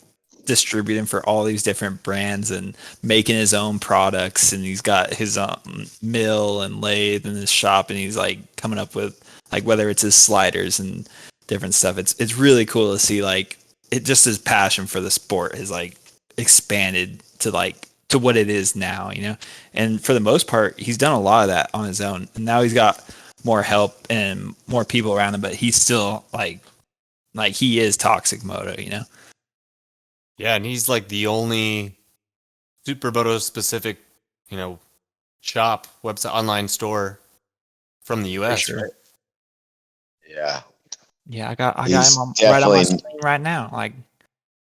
distributing for all these different brands and making his own products, and he's got his mill and lathe in his shop, and he's like coming up with like whether it's his sliders and different stuff. It's really cool to see like it just his passion for the sport has like expanded to like to what it is now, you know. And for the most part, he's done a lot of that on his own. And now he's got more help and more people around him, but he's still like he is Toxic Moto, you know. Yeah, and he's like the only Supermoto specific, you know, shop, website, online store from the US. sure. Right? Yeah. Yeah, I got He's him right on my definitely- screen right now. Like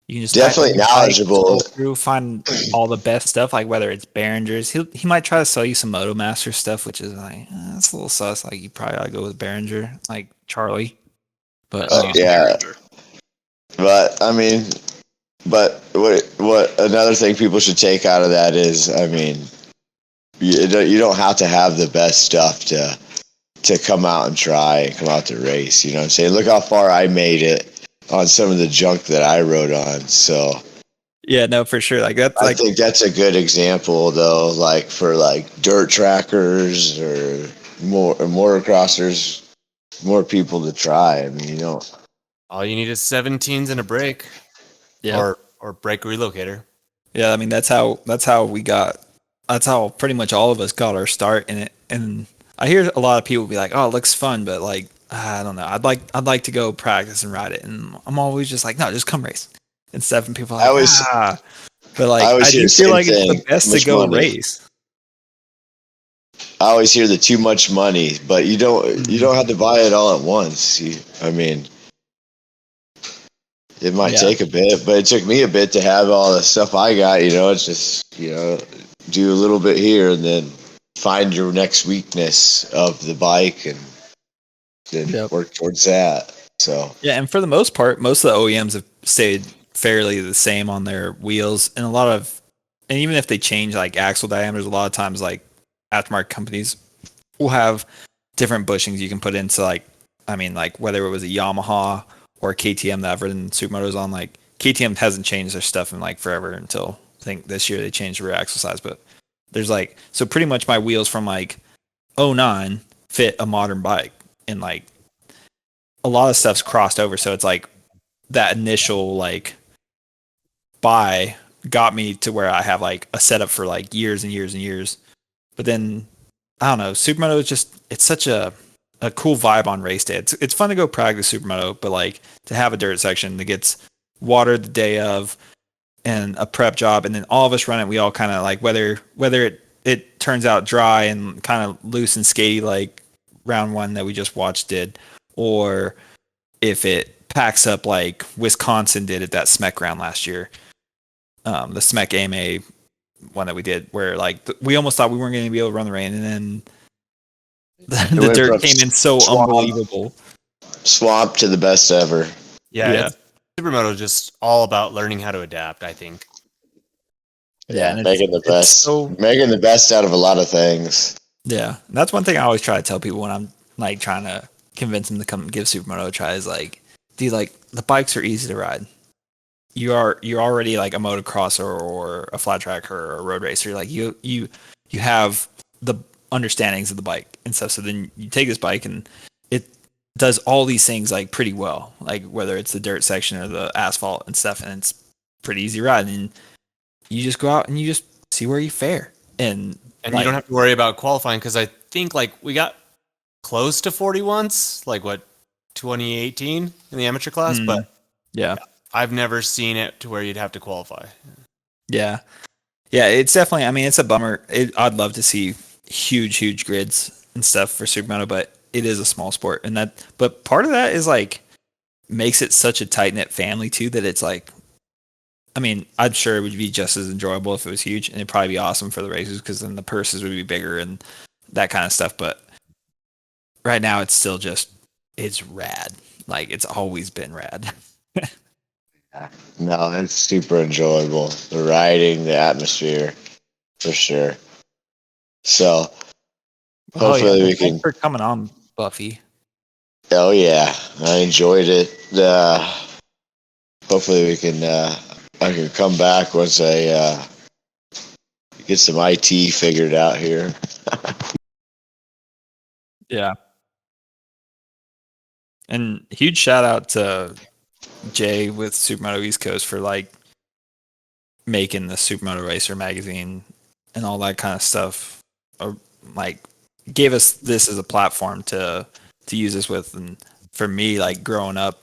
you can just Definitely type in your bike, knowledgeable. scroll through, find all the best stuff, like whether it's Behringer's. He might try to sell you some Moto Master stuff, which is like that's a little sus. Like you probably ought to go with Behringer, like Charlie. But Yeah. But I mean, but what another thing people should take out of that is, I mean, you don't have to have the best stuff to come out and try and come out to race. You know what I'm saying? Look how far I made it on some of the junk that I rode on. So yeah, no, for sure. Like that's I like think that's a good example, though. Like for like dirt trackers or more motocrossers, more people to try. I mean, you know. All you need is 17s and a brake, yeah, or brake relocator. yeah. I mean that's how we got. That's how pretty much all of us got our start in it. And I hear a lot of people be like, "Oh, it looks fun," but like I don't know. I'd like to go practice and ride it. And I'm always just like, no, just come race and stuff. And people are like, I always- but like I I, always hear do the feel same like it's thing. the best Much to go money. race. I always hear the too much money, but you don't have to buy it all at once. I mean, it might Yeah. take a bit, but it took me a bit to have all the stuff I got. You know, it's just, you know, do a little bit here and then find your next weakness of the bike and then Yep. work towards that. So Yeah, and for the most part, most of the OEMs have stayed fairly the same on their wheels, and and even if they change like axle diameters, a lot of times like aftermarket companies will have different bushings you can put into like, I mean, like whether it was a Yamaha or a KTM that I've ridden Supermotos on, like KTM hasn't changed their stuff in like forever until I think this year they changed the rear axle size, but there's like, so pretty much my wheels from like '09 fit a modern bike, and like a lot of stuff's crossed over, so it's like that initial like buy got me to where I have like a setup for like years and years and years. But then I don't know, Supermoto is just, it's such a cool vibe on race day. It's fun to go practice Supermoto, but like to have a dirt section that gets watered the day of and a prep job, and then all of us run it, we all kind of like whether it turns out dry and kind of loose and skaty like round one that we just watched did, or if it packs up like Wisconsin did at that SMEC round last year, the SMEC AMA one that we did, where like we almost thought we weren't going to be able to run the rain, and then the went dirt from came in so swamp- unbelievable. swamp to the best ever. Yeah, Yeah. Supermoto is just all about learning how to adapt, I think. Yeah, and making the best, making the best out of a lot of things. Yeah, and that's one thing I always try to tell people when I'm like trying to convince them to come give Supermoto a try is like, dude, like the bikes are easy to ride. You're already like a motocrosser or a flat tracker or a road racer. Like you have the understandings of the bike and stuff. So then you take this bike and it does all these things like pretty well. Like whether it's the dirt section or the asphalt and stuff, and it's pretty easy ride. And you just go out and you just see where you fare. And you don't have to worry about qualifying, because I think like we got close to 40 once, like what, 2018 in the amateur class, but yeah. I've never seen it to where you'd have to qualify. Yeah. Yeah, it's definitely, I mean, it's a bummer. I'd love to see huge grids and stuff for Supermoto, but it is a small sport. But part of that is like, makes it such a tight knit family too, that it's like, I mean, I'm sure it would be just as enjoyable if it was huge, and it'd probably be awesome for the races because then the purses would be bigger and that kind of stuff. But right now it's still just, it's rad. Like it's always been rad. No, it's super enjoyable. The riding, the atmosphere, for sure. So hopefully we can. Thanks for coming on, Buffy. Oh yeah, I enjoyed it. Hopefully we can. I can come back once I get some IT figured out here. Yeah. And huge shout out to Jay with Supermoto East Coast for like making the Supermoto Racer magazine and all that kind of stuff, or like gave us this as a platform to use this with. And for me, like growing up,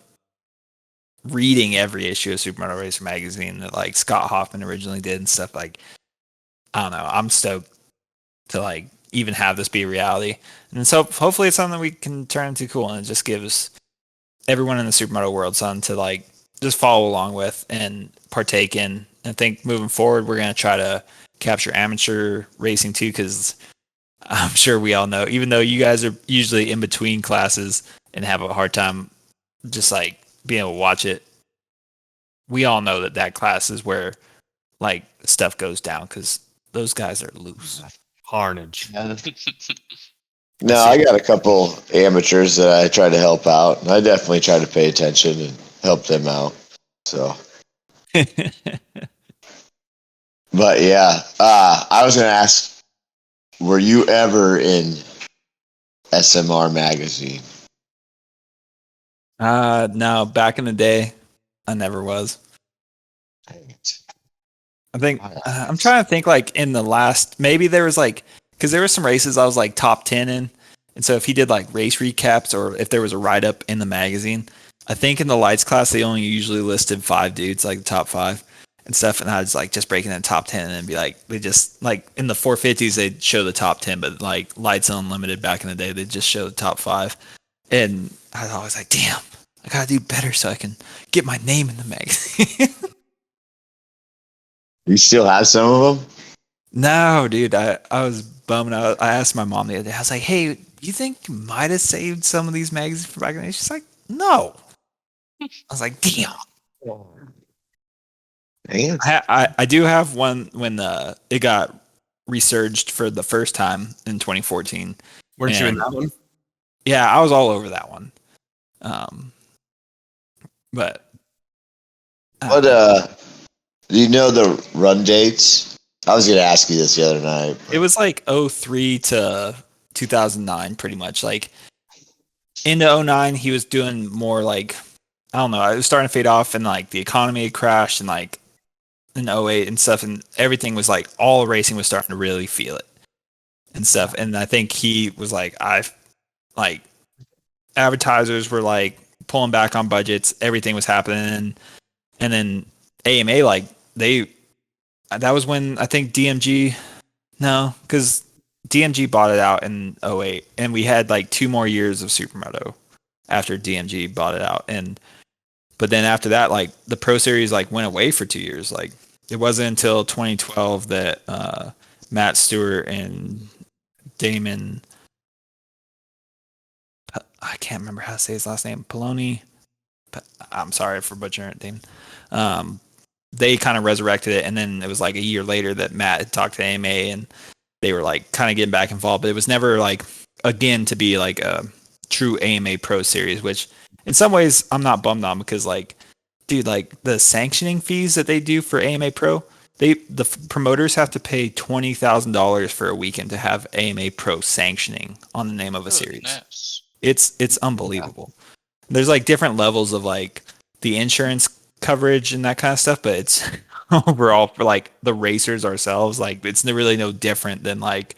reading every issue of Supermoto Racer magazine that like Scott Hoffman originally did and stuff, like I don't know, I'm stoked to like even have this be a reality. And so hopefully it's something that we can turn into cool, and it just gives everyone in the Supermoto world something to like just follow along with and partake in. I think moving forward, we're going to try to capture amateur racing too, because I'm sure we all know, even though you guys are usually in between classes and have a hard time just like being able to watch it, we all know that that class is where like stuff goes down, because those guys are loose. Carnage. No, I got a couple amateurs that I try to help out, and I definitely try to pay attention and help them out. So, but yeah, I was gonna ask, were you ever in SMR magazine? No, back in the day, I never was. I think I'm trying to think like in the last, maybe there was like, because there were some races I was like top 10 in. And so if he did like race recaps, or if there was a write up in the magazine, I think in the lights class, they only usually listed 5 dudes, like the top 5 and stuff. And I was like just breaking in top 10 and be like, they just like in the 450s, they'd show the top 10, but like Lights Unlimited back in the day, they'd just show the top 5. And I was always like, damn, I got to do better so I can get my name in the magazine. You still have some of them? No, dude, I was bumming out. I asked my mom the other day, I was like, hey, you think you might have saved some of these magazines for back in the day? She's like, no. I was like, damn. Dang. I do have one when it got resurged for the first time in 2014. Weren't you in And- that one? Yeah, I was all over that one. But What do you know the run dates? I was gonna ask you this the other night. it was like 03 to 2009, pretty much. Like into 09, he was doing more like, I don't know, it was starting to fade off, and like the economy had crashed, and like in 08 and stuff, and everything was like, all racing was starting to really feel it and stuff. And I think he was like, like advertisers were like pulling back on budgets, everything was happening, and then AMA, like that was when I think DMG, no, because DMG bought it out in 08, and we had like 2 more years of Supermoto after DMG bought it out. But then after that, like the Pro Series like went away for 2 years. Like it wasn't until 2012 that Matt Stewart and Damon, I can't remember how to say his last name, Poloni, I'm sorry for butchering it, Damon. They kind of resurrected it, and then it was like a year later that Matt had talked to AMA, and they were like kind of getting back involved. But it was never like, again, to be like a true AMA Pro Series, which in some ways I'm not bummed on, because like, dude, like the sanctioning fees that they do for AMA Pro, the promoters have to pay $20,000 for a weekend to have AMA Pro sanctioning on the name of a series. Nice. It's unbelievable. There's like different levels of like the insurance coverage and that kind of stuff, but it's overall for like the racers ourselves, like it's really no different than like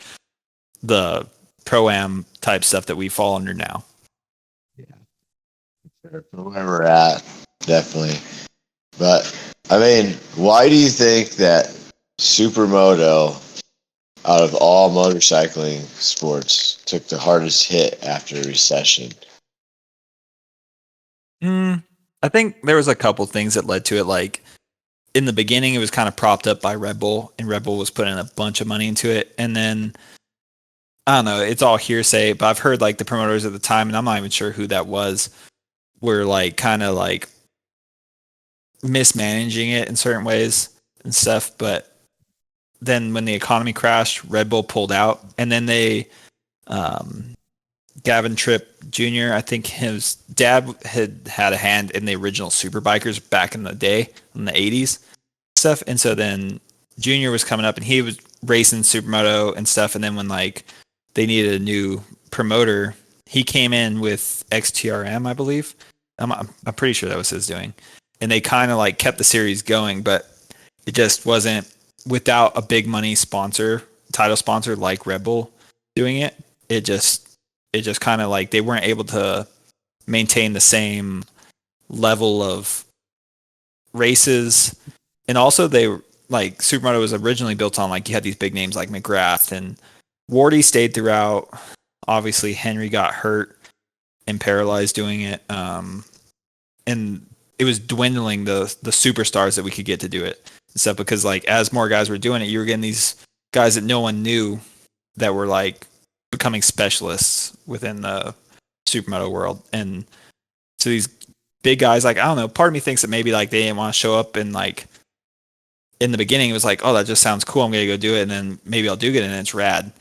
the pro-am type stuff that we fall under now. Where we're at, definitely. But I mean, why do you think that Supermoto, out of all motorcycling sports, took the hardest hit after a recession? I think there was a couple things that led to it. Like in the beginning, it was kind of propped up by Red Bull, and Red Bull was putting a bunch of money into it. And then I don't know, it's all hearsay, but I've heard like the promoters at the time, and I'm not even sure who that was, were like kind of like mismanaging it in certain ways and stuff. But then when the economy crashed, Red Bull pulled out, and then they Gavin Tripp Jr., I think his dad had a hand in the original Superbikers back in the day, in the 80s stuff. And so then Jr. was coming up, and he was racing Supermoto and stuff. And then when like they needed a new promoter, he came in with XTRM, I believe. I'm pretty sure that was his doing. And they kind of like kept the series going, but it just wasn't without a big money title sponsor like Red Bull doing it. It just kind of like they weren't able to maintain the same level of races, and also they like Supermoto was originally built on like you had these big names like McGrath and Wardy stayed throughout. Obviously, Henry got hurt and paralyzed doing it, and it was dwindling the superstars that we could get to do it and stuff because like as more guys were doing it, you were getting these guys that no one knew that were like becoming specialists within the Supermoto world, and so these big guys like I don't know. Part of me thinks that maybe like they didn't want to show up and like in the beginning it was like, oh, that just sounds cool. I'm gonna go do it, and then maybe I'll do it, and it's rad.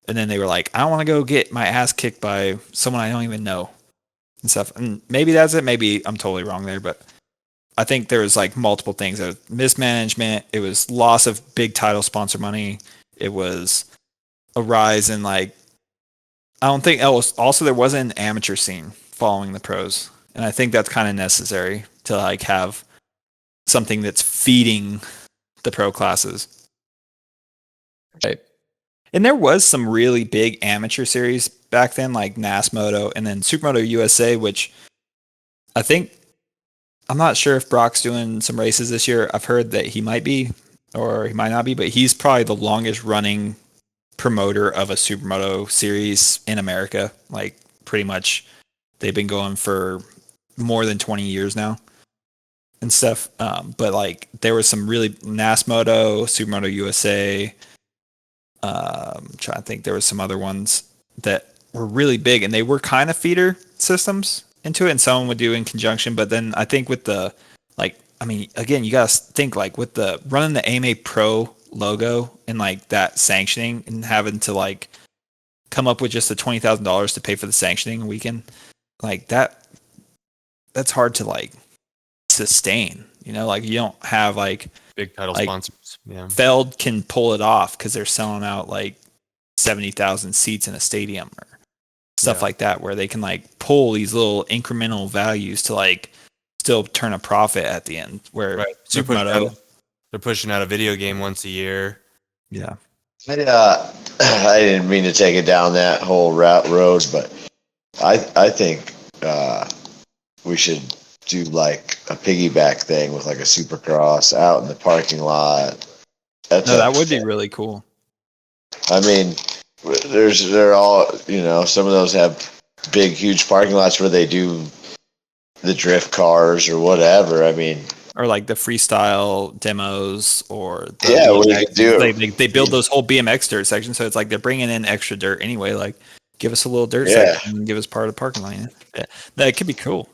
And then they were like, I don't want to go get my ass kicked by someone I don't even know and stuff. And maybe that's it. Maybe I'm totally wrong there, but I think there was like multiple things. There was mismanagement. It was loss of big title sponsor money. It was a rise in like, I don't think also there wasn't an amateur scene following the pros. And I think that's kind of necessary to like have something that's feeding the pro classes. Right. And there was some really big amateur series back then, like NASMoto and then Supermoto USA, which I think, I'm not sure if Brock's doing some races this year. I've heard that he might be, or he might not be, but he's probably the longest running promoter of a Supermoto series in America. Like pretty much they've been going for more than 20 years now and stuff. But like there was some really NASMoto, Supermoto USA, I'm trying to think there was some other ones that were really big and they were kind of feeder systems into it and someone would do in conjunction. But then I think with the, like, I mean, again, you guys think like with the running the AMA Pro logo and like that sanctioning and having to like come up with just the $20,000 to pay for the sanctioning weekend, like that's hard to like sustain, you know, like you don't have like Big title like, sponsors. Yeah. Feld can pull it off because they're selling out like 70,000 seats in a stadium or stuff like that, where they can like pull these little incremental values to like still turn a profit at the end. Where Supermoto, they're pushing out a video game once a year. Yeah. I didn't mean to take it down that whole road, but I think we should do like a piggyback thing with like a supercross out in the parking lot. That would be really cool. I mean, they're all, you know, some of those have big, huge parking lots where they do the drift cars or whatever. I mean, or like the freestyle demos, or we could do it. They build those whole BMX dirt sections, so it's like they're bringing in extra dirt anyway. Like, give us a little dirt section and give us part of the parking lot. Yeah. That could be cool.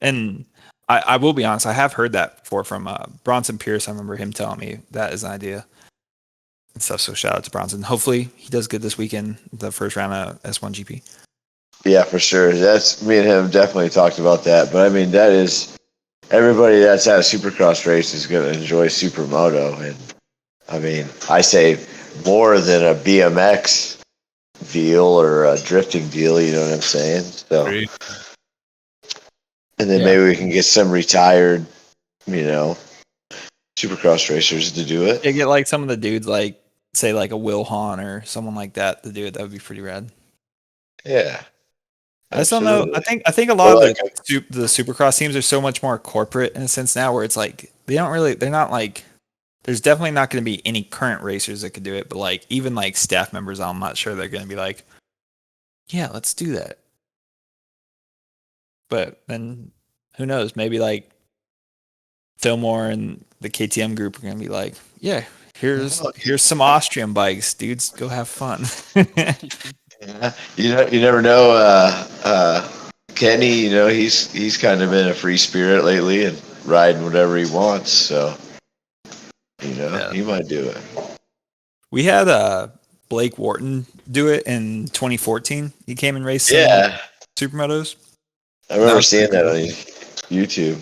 And I will be honest, I have heard that before from Bronson Pierce. I remember him telling me that is an idea and stuff. So shout out to Bronson. Hopefully he does good this weekend, the first round of S1GP. Yeah, for sure. That's me and him definitely talked about that. But I mean, that is everybody that's at a Supercross race is going to enjoy Supermoto, and I mean, I say more than a BMX deal or a drifting deal. You know what I'm saying? So. Great. And then maybe we can get some retired, you know, Supercross racers to do it. Yeah, get like some of the dudes, like say like a Will Hahn or someone like that to do it. That would be pretty rad. Yeah, I just don't know. I think a lot of the Supercross teams are so much more corporate in a sense now, where it's like they're not like. There's definitely not going to be any current racers that could do it, but like even like staff members, I'm not sure they're going to be like, yeah, let's do that. But then who knows? Maybe like Fillmore and the KTM group are going to be like, yeah, here's some Austrian bikes, dudes. Go have fun. Yeah, you never know. Kenny, you know, he's kind of been a free spirit lately and riding whatever he wants. So, you know, he might do it. We had Blake Wharton do it in 2014. He came and raced Supermotos. I remember seeing that on YouTube.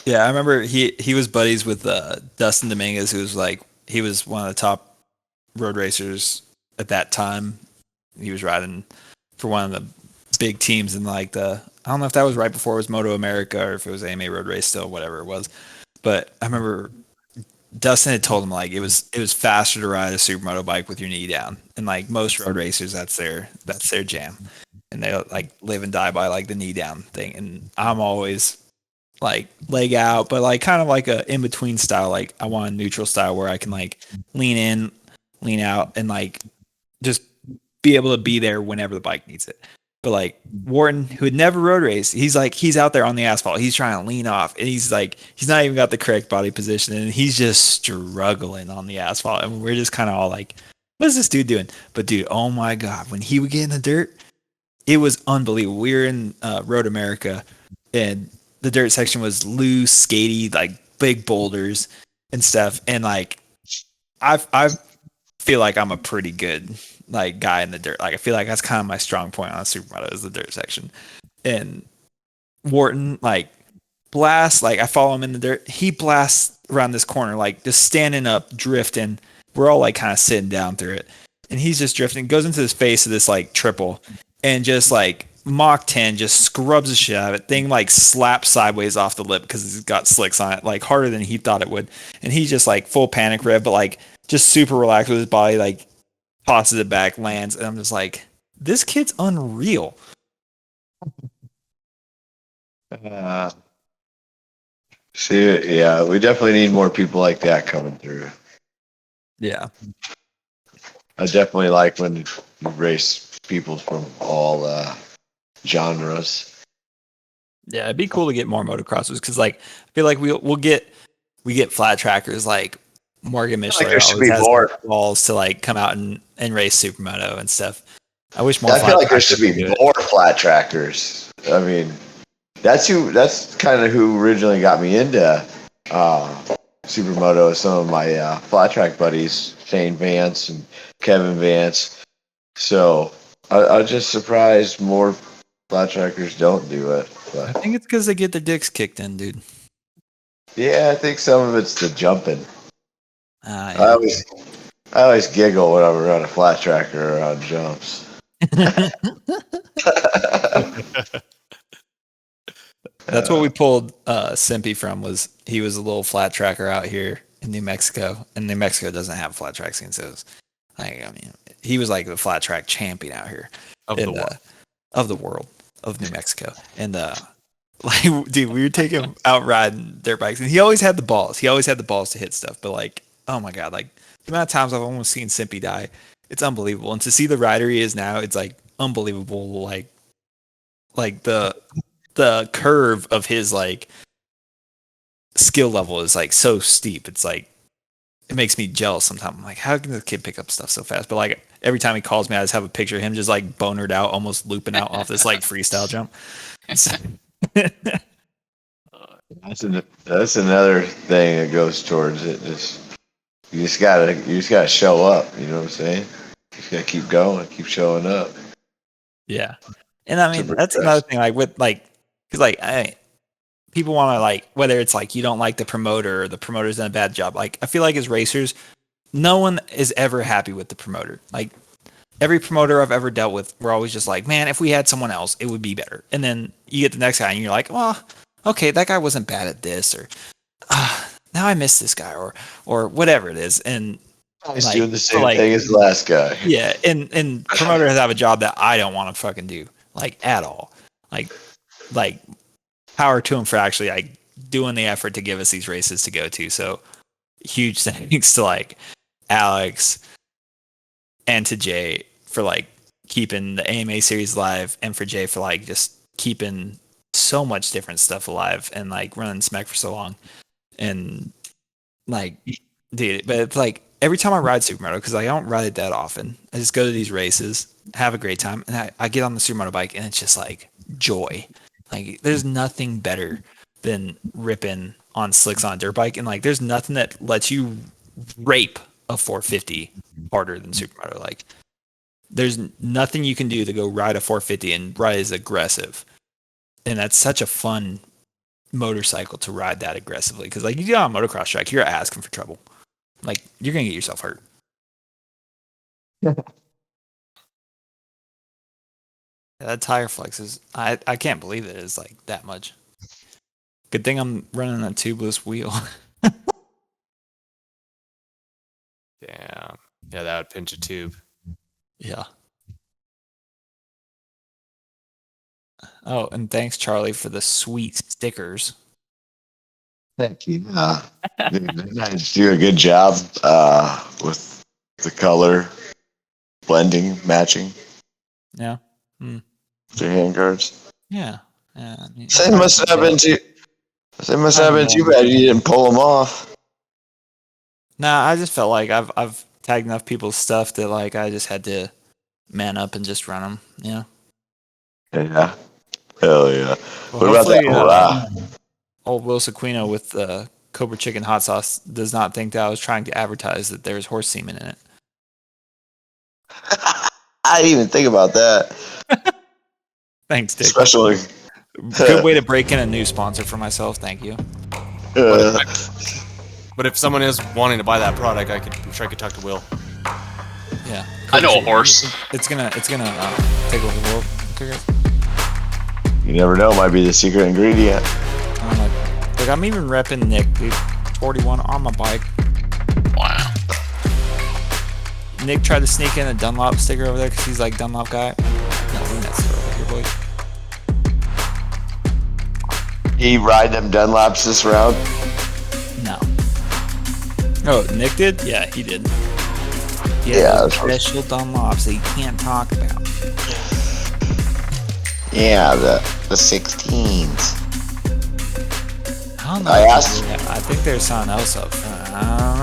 Yeah, I remember he was buddies with Dustin Dominguez, who was like, he was one of the top road racers at that time. He was riding for one of the big teams in like I don't know if that was right before it was Moto America or if it was AMA Road Race still, whatever it was. But I remember Dustin had told him like it was faster to ride a supermoto bike with your knee down, and like most road racers, that's their jam, and they like live and die by like the knee down thing. And I'm always like leg out, but like kind of like a in between style. Like I want a neutral style where I can like lean in, lean out, and like just be able to be there whenever the bike needs it. But like Wharton, who had never road raced, he's out there on the asphalt. He's trying to lean off, and he's not even got the correct body position, and he's just struggling on the asphalt. And we're just kind of all like, "What is this dude doing?" But dude, oh my god, when he would get in the dirt, it was unbelievable. We were in Road America, and the dirt section was loose, skatey, like big boulders and stuff. And like, I feel like I'm a pretty good like guy in the dirt. Like I feel like that's kind of my strong point on a supermoto is the dirt section. And Wharton like blasts, like I follow him in the dirt. He blasts around this corner, like just standing up, drifting. We're all like kind of sitting down through it. And he's just drifting, goes into the face of this like triple and just like Mach 10 just scrubs the shit out of it. Thing like slaps sideways off the lip because it's got slicks on it, like harder than he thought it would. And he's just like full panic rev, but like just super relaxed with his body, like tosses it back, lands, and I'm just like, this kid's unreal. See, yeah, we definitely need more people like that coming through. Yeah. I definitely like when you race people from all genres. Yeah, it'd be cool to get more motocrossers because, like, I feel like we get flat trackers like Morgan Michelin. Like there should always be has more balls to like come out and race supermoto and stuff. I wish more. I feel like there should trackers be would do it. more flat trackers. I mean, that's kind of who originally got me into supermoto. Some of my flat track buddies, Shane Vance and Kevin Vance. So I'm just surprised more flat trackers don't do it. I But think it's because they get their dicks kicked in, dude. yeah, I think some of it's the jumping. Yeah. I always giggle when I'm around a flat tracker around jumps. That's what we pulled Simpy from. Was he was a little flat tracker out here in New Mexico, and New Mexico doesn't have a flat track scene, so it was like, I mean, he was like the flat track champion out here Of the world. of the world of New Mexico, and like, dude, we were taking him out riding dirt bikes, and he always had the balls. He always had the balls to hit stuff, but like, oh my god, like the amount of times I've almost seen Simpy die, it's unbelievable. And to see the rider he is now, it's like unbelievable. Like the curve of his like skill level is like so steep. It's like it makes me jealous sometimes. I'm like, how can this kid pick up stuff so fast? But like every time he calls me, I just have a picture of him just like bonered out, almost looping out off this like freestyle jump. That's another thing that goes towards it. You just gotta show up. You know what I'm saying? You just gotta keep going, keep showing up. Yeah, and I mean To that's progress. another thing. Like with like, because like people want to like whether it's like you don't like the promoter or the promoter's done a bad job. Like I feel like as racers, no one is ever happy with the promoter. Like every promoter I've ever dealt with, we're always just like, man, if we had someone else, it would be better. And then you get the next guy and you're like, well, okay, that guy wasn't bad at this, or now I miss this guy, or whatever it is. And He's like, doing the same like- thing as the last guy. yeah, and promoters have a job that I don't want to fucking do, like at all. Like power to him for actually like doing the effort to give us these races to go to. So huge thanks to like Alex and to Jay for like keeping the AMA series alive, and for Jay for like just keeping so much different stuff alive and like running Smack for so long. And like, dude, but it's like every time I ride Supermoto, because I don't ride it that often, I just go to these races, have a great time, and I get on the Supermoto bike, and it's just like joy. Like, there's nothing better than ripping on slicks on a dirt bike, and like, there's nothing that lets you rape a 450 harder than Supermoto. Like, there's nothing you can do to go ride a 450 and ride as aggressive, and that's such a fun motorcycle to ride that aggressively. Because like, you get on a motocross track, you're asking for trouble. Like, you're gonna get yourself hurt. Yeah, that tire flex is. I can't believe it is like that much. Good thing I'm running a tubeless wheel. Damn. Yeah, that would pinch a tube. Yeah. Oh, and thanks, Charlie, for the sweet stickers. Thank you. Dude, you guys do a good job with the color blending, matching Yeah. with your handguards. Yeah. Yeah. I mean, They must have been too. They must have been too bad you didn't pull them off. Nah, I just felt like I've tagged enough people's stuff that like I just had to man up and just run them. Yeah. Yeah. Hell yeah. Well, What about that? hopefully, old Will Sequino with the Cobra Chicken hot sauce does not think that I was trying to advertise that there's horse semen in it. I didn't even think about that. Thanks, Dick. Especially. Good way to break in a new sponsor for myself. Thank you. But if someone is wanting to buy that product, I'm sure I could talk to Will. Yeah. I know a horse. It's gonna take over the world. Okay, guys. You never know. Might be the secret ingredient. I'm like, look, I'm even repping Nick, dude. 41 on my bike. Wow. Nick tried to sneak in a Dunlop sticker over there because he's like Dunlop guy. Nothing that's over here, boys. He ride them Dunlops this round. No. Oh, Nick did? Yeah, he did. Yeah, those special Dunlops that you can't talk about. Yeah, the 16s. I don't know. I asked. I think there's something else up front. I don't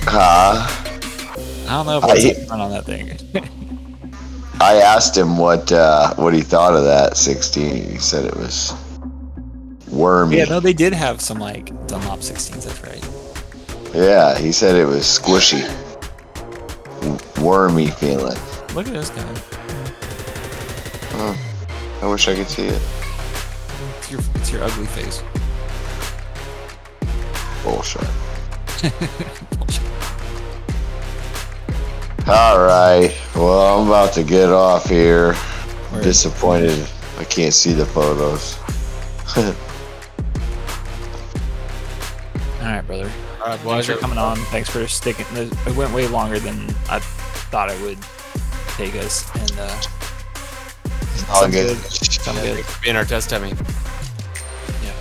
know. I don't know if it's up front on that thing. I asked him what he thought of that 16. He said it was wormy. Yeah, no, they did have some like Dunlop 16s. That's right. Yeah, he said it was squishy, wormy feeling. Look at this guy. I wish I could see it. It's your ugly face. Bullshit. All right. Well, I'm about to get off here. I'm disappointed. I can't see the photos. All right, brother. All right, Thanks for coming on. Thanks for sticking. It went way longer than I thought it would take us, and All good. Sound good. Thanks for being our test dummy. Yeah.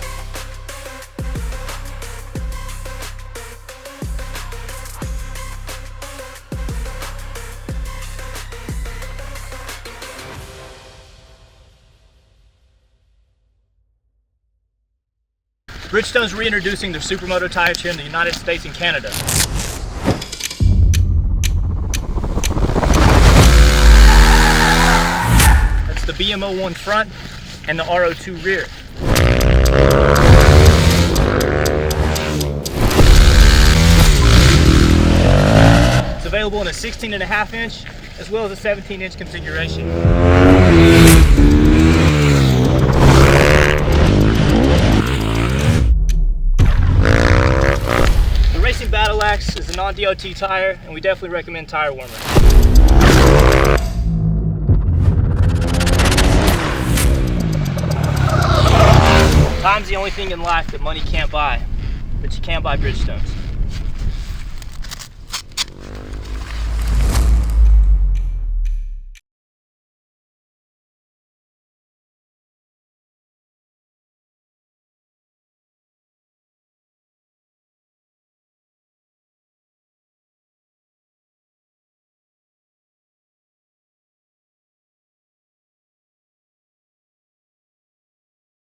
Bridgestone's reintroducing their Supermoto tires here in the United States and Canada. That's the BMO1 front and the RO2 rear. It's available in a 16.5 inch as well as a 17-inch configuration. The Racing Battle Axe is a non-DOT tire, and we definitely recommend tire warmer. Time's the only thing in life that money can't buy, but you can buy Bridgestones.